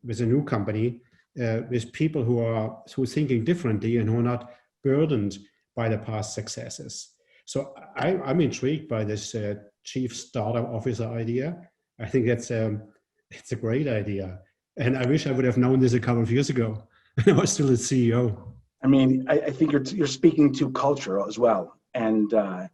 with a new company, with people who are thinking differently and who are not burdened by the past successes. So I'm intrigued by this chief startup officer idea. I think it's a great idea, and I wish I would have known this a couple of years ago. I was still a CEO. I mean, I think you're speaking to culture as well, and the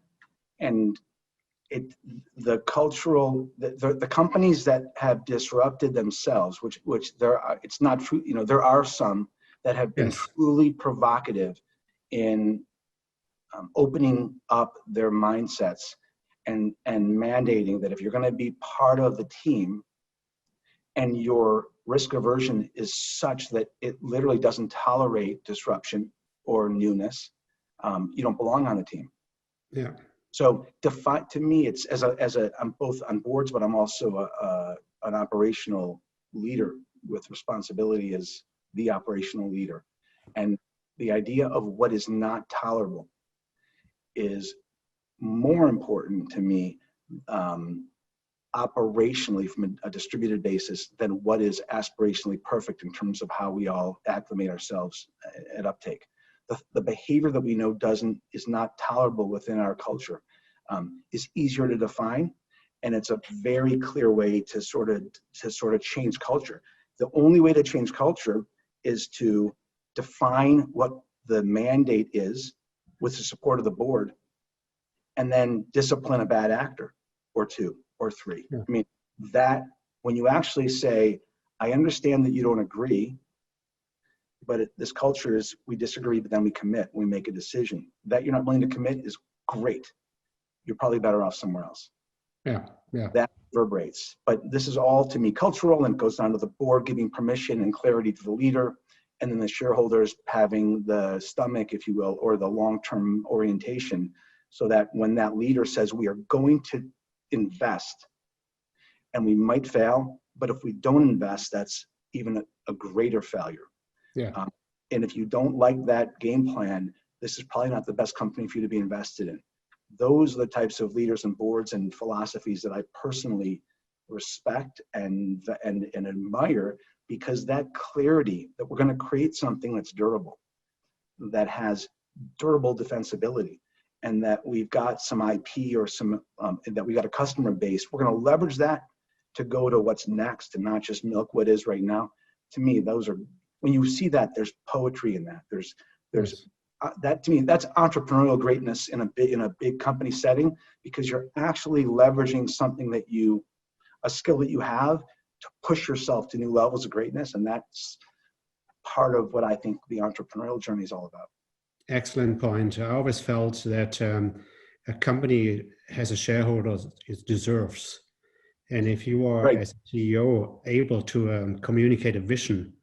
companies that have disrupted themselves, which there are, it's not true. You know, there are some that have been truly provocative in opening up their mindsets and mandating that if you're going to be part of the team and your risk aversion is such that it literally doesn't tolerate disruption or newness, you don't belong on the team. Yeah. So to me, it's I'm both on boards, but I'm also an operational leader with responsibility as the operational leader. And the idea of what is not tolerable is more important to me operationally from a distributed basis than what is aspirationally perfect in terms of how we all acclimate ourselves at uptake. The behavior that we know is not tolerable within our culture is easier to define, and it's a very clear way to sort of change culture. The only way to change culture is to define what the mandate is with the support of the board, and then discipline a bad actor or two or three. Yeah. I mean, that when you actually say, I understand that you don't agree, but this culture is we disagree, but then we commit, we make a decision. That you're not willing to commit is great. You're probably better off somewhere else. Yeah, yeah. That reverberates. But this is all, to me, cultural, and it goes down to the board giving permission and clarity to the leader, and then the shareholders having the stomach, if you will, or the long-term orientation, so that when that leader says we are going to invest, and we might fail, but if we don't invest, that's even a greater failure. Yeah. And if you don't like that game plan, this is probably not the best company for you to be invested in. Those are the types of leaders and boards and philosophies that I personally respect and admire, because that clarity that we're going to create something that's durable, that has durable defensibility, and that we've got some IP or some that we got a customer base, we're going to leverage that to go to what's next and not just milk what is right now. To me, those are, when you see that, there's poetry in that. There's that, to me, that's entrepreneurial greatness in a big company setting, because you're actually leveraging something that a skill that you have to push yourself to new levels of greatness. And that's part of what I think the entrepreneurial journey is all about. Excellent point. I always felt that a company has a shareholder it deserves. And if you are, Right. as a CEO, able to communicate a vision,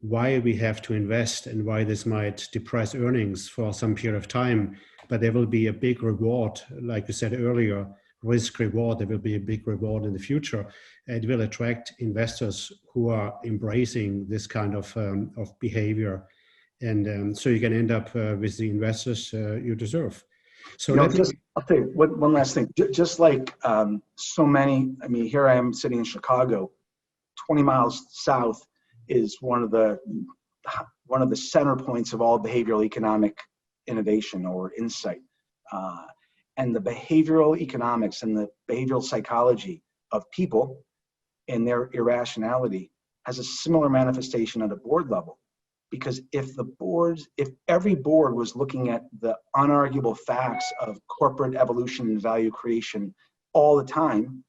why we have to invest and why this might depress earnings for some period of time, but there will be a big reward, like you said earlier, risk reward, there will be a big reward in the future. It will attract investors who are embracing this kind of behavior. And so you can end up with the investors you deserve. So I'll tell you one last thing. Just like so many, I mean, here I am sitting in Chicago, 20 miles south is one of the center points of all behavioral economic innovation or insight. And the behavioral economics and the behavioral psychology of people and their irrationality has a similar manifestation at a board level. Because if every board was looking at the unarguable facts of corporate evolution and value creation all the time,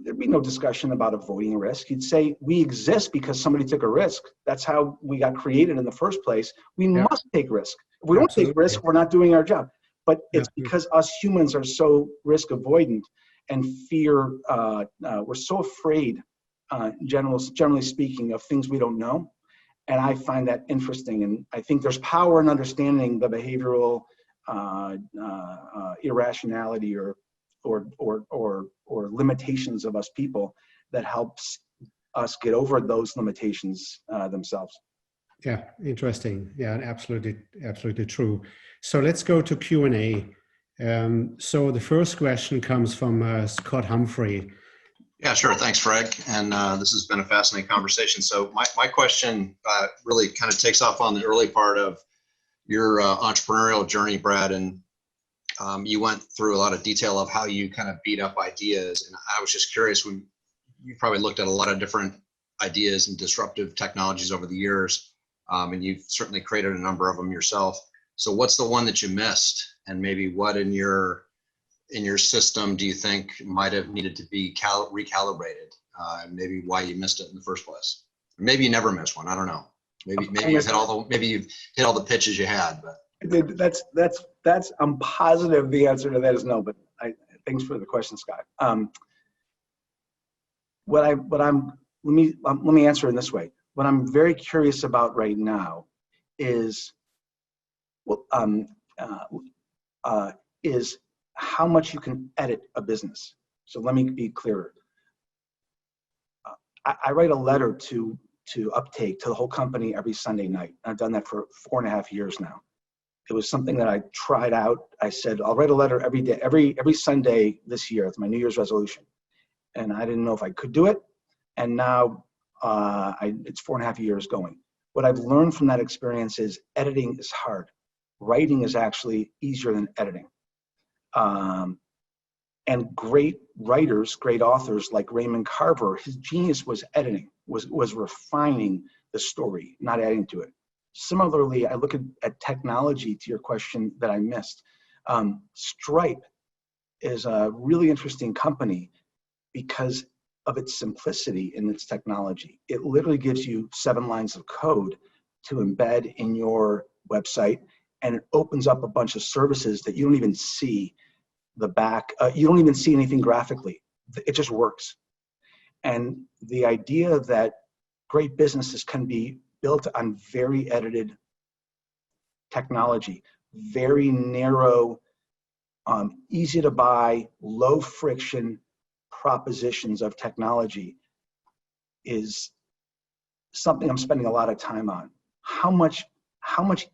there'd be no discussion about avoiding risk. You'd say, we exist because somebody took a risk. That's how we got created in the first place. We must take risk. If we don't take risk, we're not doing our job. But it's because us humans are so risk avoidant and fear, we're so afraid, generally speaking, of things we don't know. And I find that interesting. And I think there's power in understanding the behavioral irrationality or limitations of us people that helps us get over those limitations themselves. Yeah, interesting. Yeah, absolutely true. So let's go to Q&A. So the first question comes from Scott Humphrey. Yeah, sure. Thanks, Fred. And this has been a fascinating conversation. So my question really kind of takes off on the early part of your entrepreneurial journey, Brad. And you went through a lot of detail of how you kind of beat up ideas. And I was just curious, when you probably looked at a lot of different ideas and disruptive technologies over the years, and you've certainly created a number of them yourself. So what's the one that you missed? And maybe what in your system do you think might have needed to be recalibrated? Maybe why you missed it in the first place. Maybe you never missed one. I don't know. Maybe you've hit all the pitches you had. But that's I'm positive the answer to that is no. But thanks for the question, Scott. Let me answer it in this way. What I'm very curious about right now is how much you can edit a business. So let me be clearer. I write a letter to Uptake, to the whole company every Sunday night. I've done that for 4.5 years now. It was something that I tried out. I said, I'll write a letter every day, every Sunday this year. It's my New Year's resolution. And I didn't know if I could do it. And now it's 4.5 years going. What I've learned from that experience is editing is hard. Writing is actually easier than editing. And great writers, great authors like Raymond Carver, his genius was editing, was refining the story, not adding to it. Similarly, I look at technology, to your question that I missed. Stripe is a really interesting company because of its simplicity in its technology. It literally gives you 7 lines of code to embed in your website, and it opens up a bunch of services that you don't even see the back. You don't even see anything graphically. It just works. And the idea that great businesses can be built on very edited technology, very narrow, easy to buy, low friction propositions of technology is something I'm spending a lot of time on. How much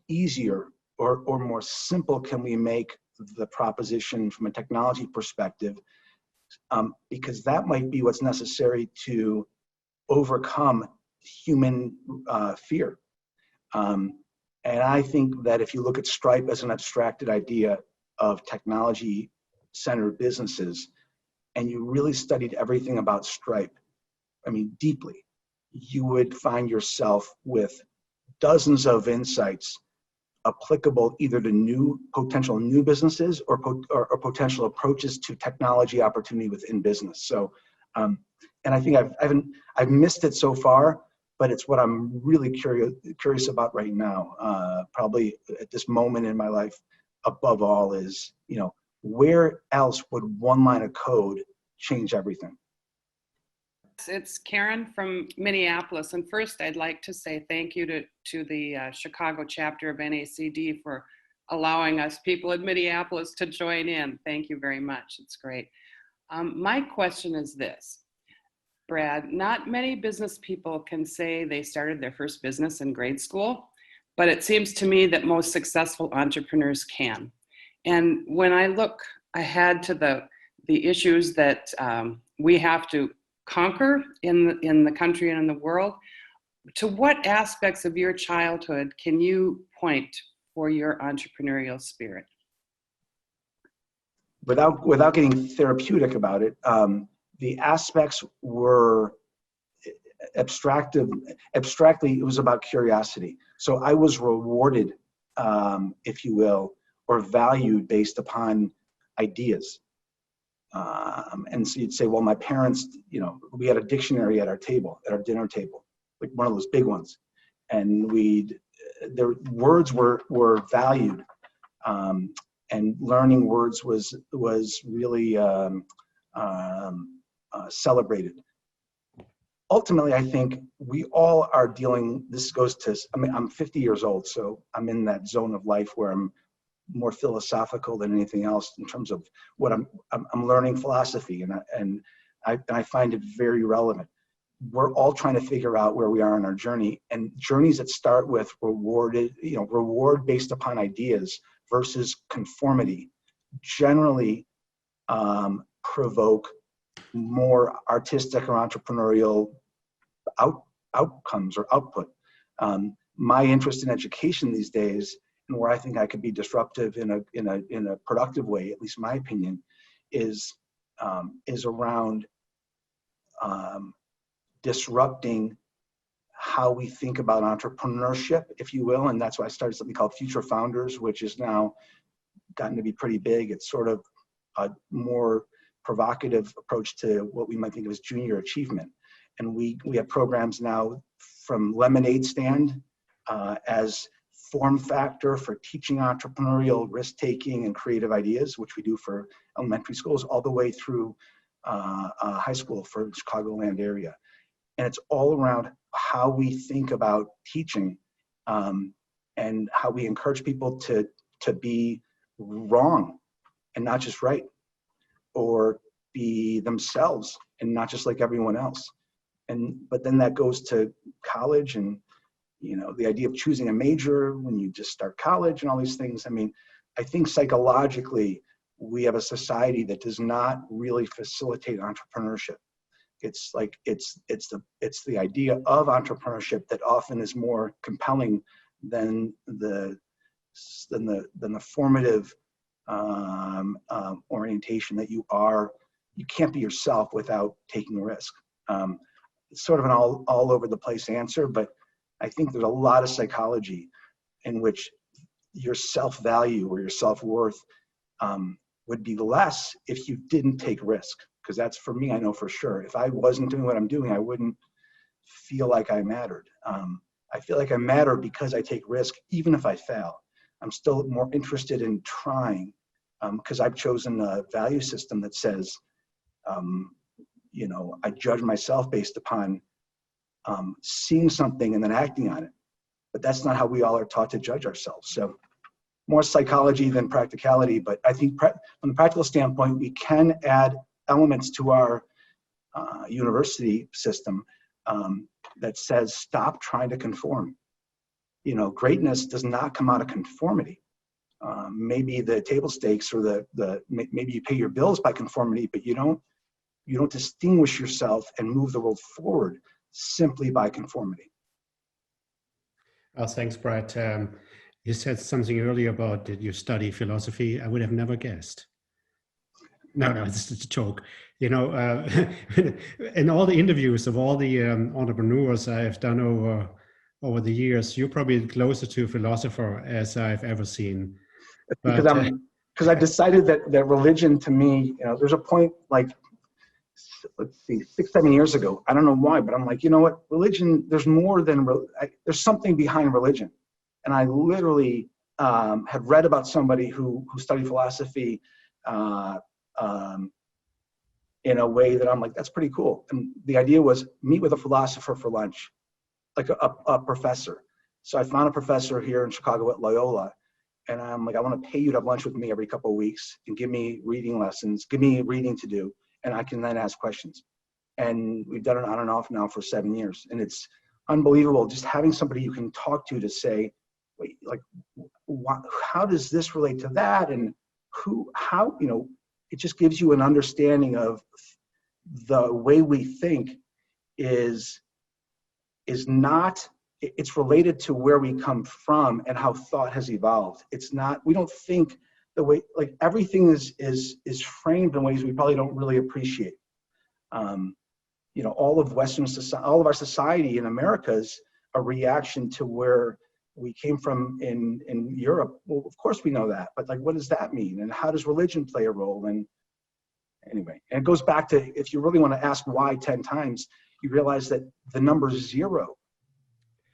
easier or more simple can we make the proposition from a technology perspective? Because that might be what's necessary to overcome human fear. And I think that if you look at Stripe as an abstracted idea of technology-centered businesses, and you really studied everything about Stripe, I mean, deeply, you would find yourself with dozens of insights applicable either to potential new businesses or potential approaches to technology opportunity within business. So, and I think I've missed it so far, but it's what I'm really curious about right now. Probably at this moment in my life, above all, is where else would one line of code change everything? It's Karen from Minneapolis. And first, I'd like to say thank you to the Chicago chapter of NACD for allowing us people in Minneapolis to join in. Thank you very much. It's great. My question is this, Brad, not many business people can say they started their first business in grade school, but it seems to me that most successful entrepreneurs can. And when I look ahead to the issues that we have to conquer in the country and in the world, to what aspects of your childhood can you point for your entrepreneurial spirit? Without getting therapeutic about it, the aspects were abstractly, it was about curiosity. So I was rewarded, if you will, or valued based upon ideas. And so you'd say, well, my parents, we had a dictionary at our table, at our dinner table, like one of those big ones. And their words were valued. And learning words was really celebrated. Ultimately, I think we all are dealing, I'm 50 years old, so I'm in that zone of life where I'm more philosophical than anything else in terms of what I'm learning philosophy, and I find it very relevant. We're all trying to figure out where we are in our journey, and journeys that start with reward based upon ideas versus conformity generally provoke more artistic or entrepreneurial outcomes or output. My interest in education these days, and where I think I could be disruptive in a productive way, at least my opinion, is around disrupting how we think about entrepreneurship, if you will. And that's why I started something called Future Founders, which is now gotten to be pretty big. It's sort of a more provocative approach to what we might think of as junior achievement. And we have programs now from Lemonade Stand as form factor for teaching entrepreneurial risk-taking and creative ideas, which we do for elementary schools, all the way through high school for the Chicagoland area. And it's all around how we think about teaching and how we encourage people to be wrong and not just right, or be themselves and not just like everyone else. But then that goes to college and the idea of choosing a major when you just start college and all these things. I mean, I think psychologically we have a society that does not really facilitate entrepreneurship. It's like it's the idea of entrepreneurship that often is more compelling than the formative orientation that you can't be yourself without taking risk. It's sort of an all over the place answer, but I think there's a lot of psychology in which your self-value or your self-worth would be less if you didn't take risk. Because that's, for me, I know for sure. If I wasn't doing what I'm doing, I wouldn't feel like I mattered. I feel like I matter because I take risk, even if I fail. I'm still more interested in trying because I've chosen a value system that says, I judge myself based upon seeing something and then acting on it. But that's not how we all are taught to judge ourselves. So more psychology than practicality. But I think from the practical standpoint, we can add elements to our university system that says, stop trying to conform. Greatness does not come out of conformity. Maybe the table stakes or maybe you pay your bills by conformity, but you don't distinguish yourself and move the world forward simply by conformity. Well, thanks, Brad. You said something earlier about did you study philosophy? I would have never guessed. No, this is a joke. In all the interviews of all the entrepreneurs I've done over the years, you're probably closer to a philosopher as I've ever seen. But, because I decided that religion to me, there's a point like, let's see, 6-7 years ago. I don't know why, but I'm like, you know what? Religion, there's more than, there's something behind religion. And I literally had read about somebody who studied philosophy in a way that I'm like, that's pretty cool. And the idea was meet with a philosopher for lunch, like a professor. So I found a professor here in Chicago at Loyola, and I'm like, I want to pay you to have lunch with me every couple of weeks and give me reading lessons, give me reading to do, and I can then ask questions. And we've done it on and off now for 7 years. And it's unbelievable just having somebody you can talk to say, wait, like, how does this relate to that? And how, it just gives you an understanding of the way we think is not, it's related to where we come from and how thought has evolved. It's not, we don't think the way, like everything is framed in ways we probably don't really appreciate. All of Western society, all of our society in America is a reaction to where we came from in Europe. Well, of course we know that, but like, what does that mean? And how does religion play a role? And anyway, and it goes back to, if you really want to ask why 10 times, you realize that the number 0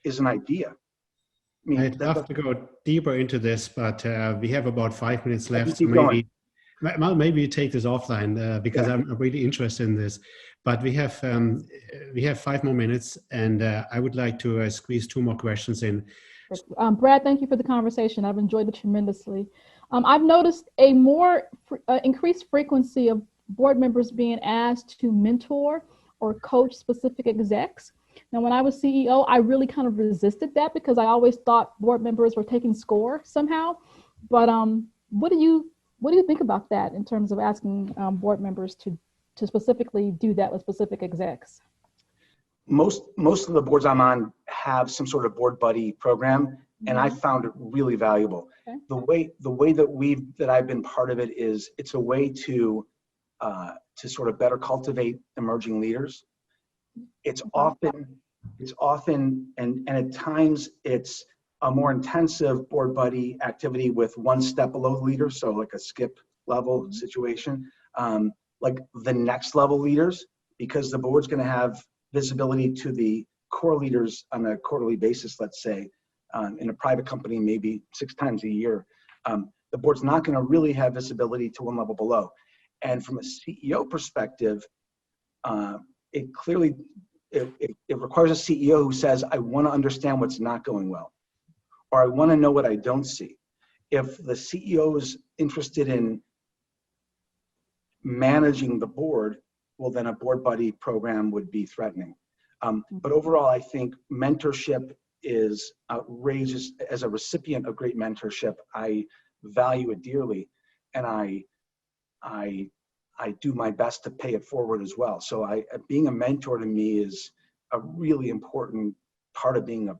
is an idea. I mean, I'd love to go deeper into this, but we have about 5 minutes left. Keep So maybe you take this offline because Yeah. I'm really interested in this. But we have 5 more minutes, and I would like to squeeze 2 more questions in. Brad, thank you for the conversation. I've enjoyed it tremendously. I've noticed a more increased frequency of board members being asked to mentor or coach specific execs. Now, when I was CEO, I really kind of resisted that because I always thought board members were taking score somehow. But what do you think about that in terms of asking board members to specifically do that with specific execs? Most of the boards I'm on have some sort of board buddy program, and I found it really valuable. Okay. The way that I've been part of it is it's a way to sort of better cultivate emerging leaders. It's often and at times it's a more intensive board buddy activity with one step below the leader, so like a skip level situation, like the next level leaders, because the board's going to have visibility to the core leaders on a quarterly basis, let's say, in a private company, maybe 6 times a year. The board's not going to really have visibility to one level below. And from a CEO perspective, it requires a CEO who says, I want to understand what's not going well, or I want to know what I don't see. If the CEO is interested in managing the board, well, then a board buddy program would be threatening. But overall, I think mentorship is outrageous. As a recipient of great mentorship, I value it dearly, and I do my best to pay it forward as well. So being a mentor to me is a really important part of being a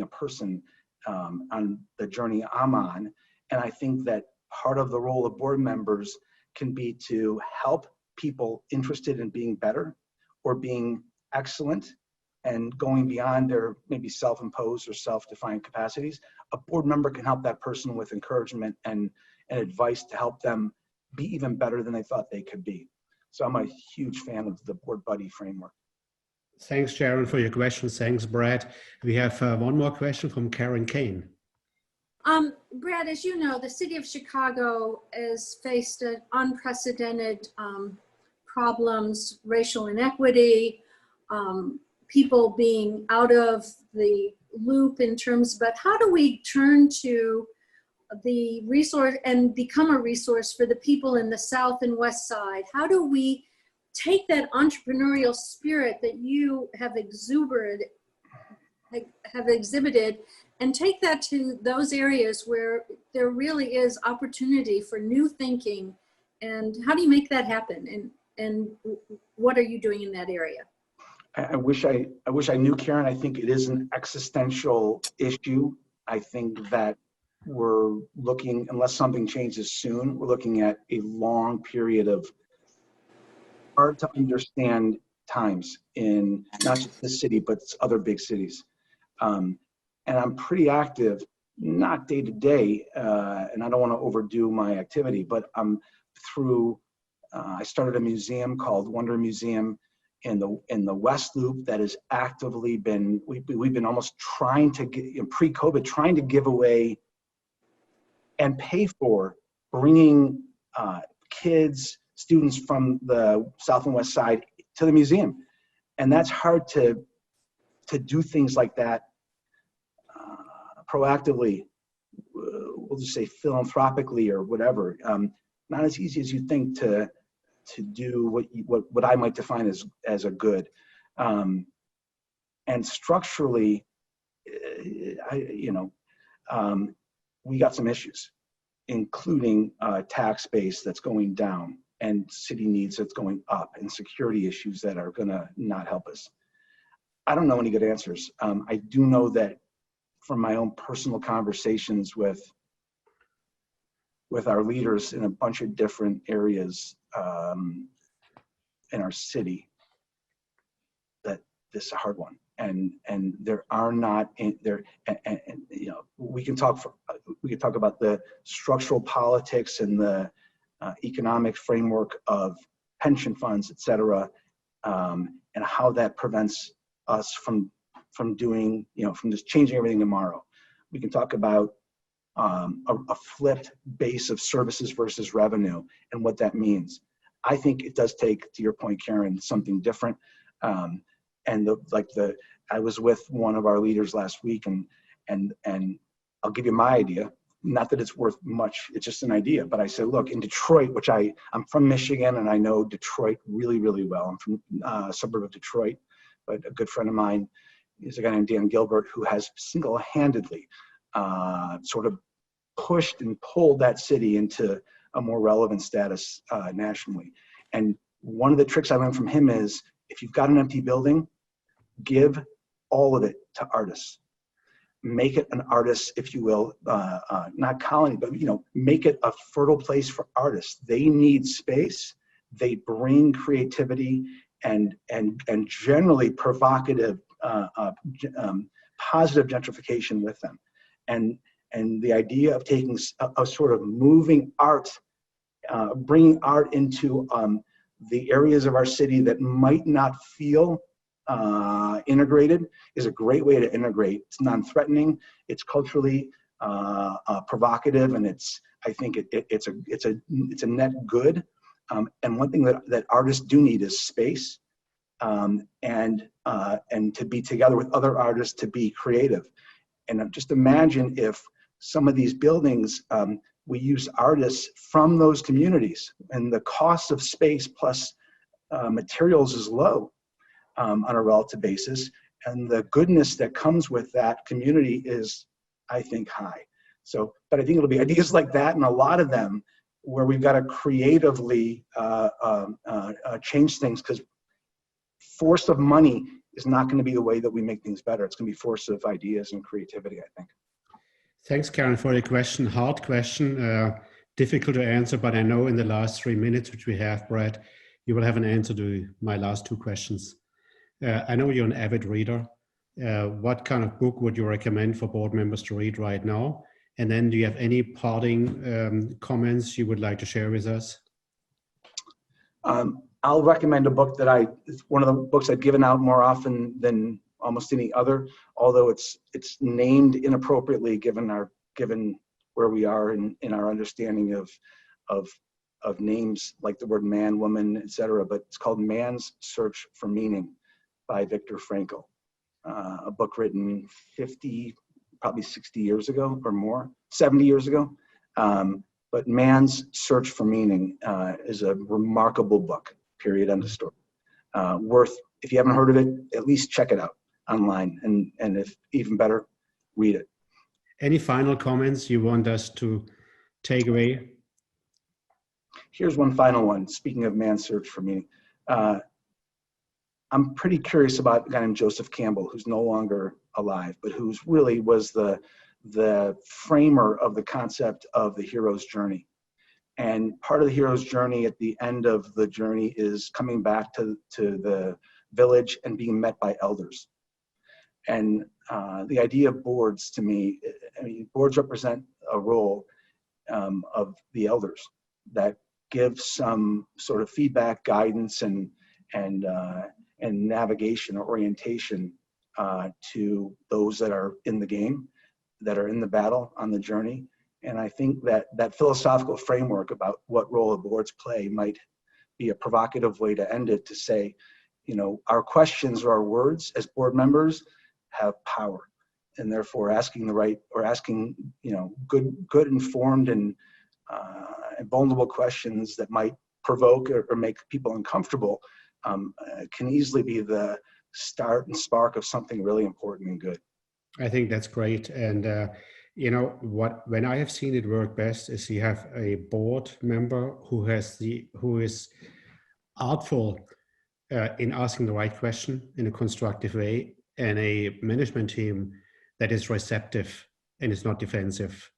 person on the journey I'm on. And I think that part of the role of board members can be to help people interested in being better or being excellent and going beyond their maybe self-imposed or self-defined capacities. A board member can help that person with encouragement and advice to help them be even better than they thought they could be. So I'm a huge fan of the board buddy framework. Thanks, Sharon, for your question. Thanks, Brad. We have one more question from Karen Kane. Brad, as you know, the city of Chicago has faced an unprecedented problems, racial inequity, people being out of the loop in terms, but how do we turn to the resource and become a resource for the people in the South and West Side? How do we take that entrepreneurial spirit that you have exhibited and take that to those areas where there really is opportunity for new thinking? And how do you make that happen? And what are you doing in that area? I wish I knew, Karen. I think it is an existential issue. I think that we're looking, unless something changes soon, we're looking at a long period of hard to understand times in not just this city, but other big cities. And I'm pretty active, not day to day, and I don't want to overdo my activity, but I'm through, I started a museum called Wonder Museum in the West Loop that has actively been, we've been almost trying to get, pre-COVID, trying to give away and pay for bringing kids, students from the South and West Side to the museum. And that's hard to do things like that proactively, we'll just say philanthropically or whatever. Not as easy as you think to do what I might define as a good. And structurally, we got some issues, including tax base that's going down and city needs that's going up and security issues that are gonna not help us. I don't know any good answers. I do know that from my own personal conversations with our leaders in a bunch of different areas in our city, that this is a hard one. And there are not there, and we can talk about the structural politics and the economic framework of pension funds, et cetera, and how that prevents us from doing, from just changing everything tomorrow. We can talk about a flipped base of services versus revenue and what that means. I think it does take, to your point, Karen, something different. I was with one of our leaders last week, and I'll give you my idea. Not that it's worth much, it's just an idea. But I said, look, in Detroit, which I'm from Michigan, and I know Detroit really, really well. I'm from a suburb of Detroit, but a good friend of mine is a guy named Dan Gilbert, who has single-handedly sort of pushed and pulled that city into a more relevant status nationally. And one of the tricks I learned from him is, if you've got an empty building, give all of it to artists. Make it an artist, if you will, not colony, but make it a fertile place for artists. They need space. They bring creativity and generally provocative, positive gentrification with them. And the idea of taking a sort of moving art, bringing art into the areas of our city that might not feel integrated is a great way to integrate. It's non-threatening, it's culturally provocative, and I think it's a net good. And one thing that artists do need is space, and to be together with other artists, to be creative. And just imagine if some of these buildings, we use artists from those communities, and the cost of space plus materials is low on a relative basis, and the goodness that comes with that community is, I think, high. So, but I think it'll be ideas like that, and a lot of them where we've got to creatively change things, because force of money is not going to be the way that we make things better. It's going to be force of ideas and creativity, I think. Thanks, Karen, for the question. Hard question, difficult to answer, but I know in the last 3 minutes, which we have, Brad, you will have an answer to my last two questions. I know you're an avid reader. What kind of book would you recommend for board members to read right now? And then do you have any parting comments you would like to share with us? I'll recommend a book that it's one of the books I've given out more often than almost any other, although it's named inappropriately given where we are in our understanding of names like the word man, woman, etc. But it's called Man's Search for Meaning by Viktor Frankl, a book written 50, probably 60 years ago or more, 70 years ago. But Man's Search for Meaning is a remarkable book, period, end of story. If you haven't heard of it, at least check it out online, and if even better, read it. Any final comments you want us to take away? Here's one final one. Speaking of Man's Search for Meaning, I'm pretty curious about a guy named Joseph Campbell, who's no longer alive, but who's really was the framer of the concept of the hero's journey. And part of the hero's journey, at the end of the journey, is coming back to the village and being met by elders. And the idea of boards, to me, boards represent a role of the elders that give some sort of feedback, guidance, and navigation or orientation to those that are in the game, that are in the battle on the journey. And I think that philosophical framework about what role the boards play might be a provocative way to end it, to say, you know, our questions or our words as board members have power, and therefore asking the right, or asking, you know, good informed and vulnerable questions that might provoke or make people uncomfortable can easily be the start and spark of something really important and good. I think that's great. And you know what, when I have seen it work best is you have a board member who is artful in asking the right question in a constructive way, and a management team that is receptive and is not defensive.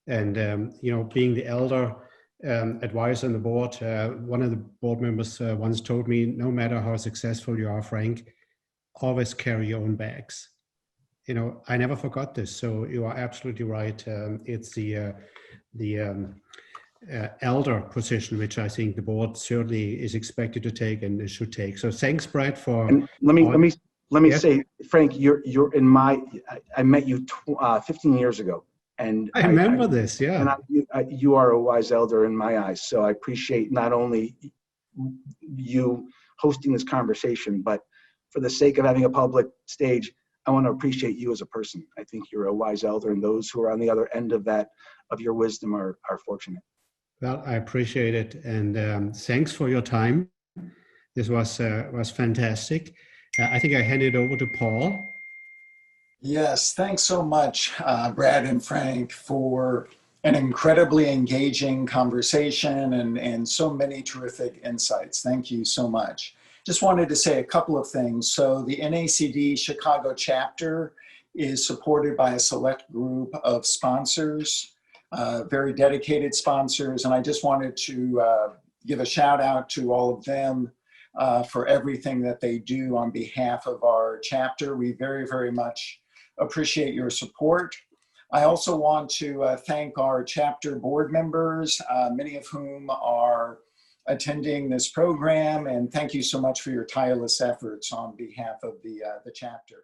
And you know, being the elder advisor on the board, one of the board members once told me, no matter how successful you are, Frank, always carry your own bags. You know, I never forgot this. So you are absolutely right. It's the elder position, which I think the board certainly is expected to take and should take. So thanks, Brad, for. And let me say, Frank, you're in my. I met you 15 years ago, and I remember this. Yeah, and you are a wise elder in my eyes. So I appreciate not only you hosting this conversation, but for the sake of having a public stage, I want to appreciate you as a person. I think you're a wise elder, and those who are on the other end of that, of your wisdom, are fortunate. Well, I appreciate it, and thanks for your time. This was fantastic. I think I hand it over to Paul. Yes, thanks so much, Brad and Frank, for an incredibly engaging conversation and so many terrific insights. Thank you so much. Just wanted to say a couple of things. So the NACD Chicago chapter is supported by a select group of sponsors, very dedicated sponsors. And I just wanted to give a shout out to all of them for everything that they do on behalf of our chapter. We very, very much appreciate your support. I also want to thank our chapter board members, many of whom are attending this program, and thank you so much for your tireless efforts on behalf of the chapter.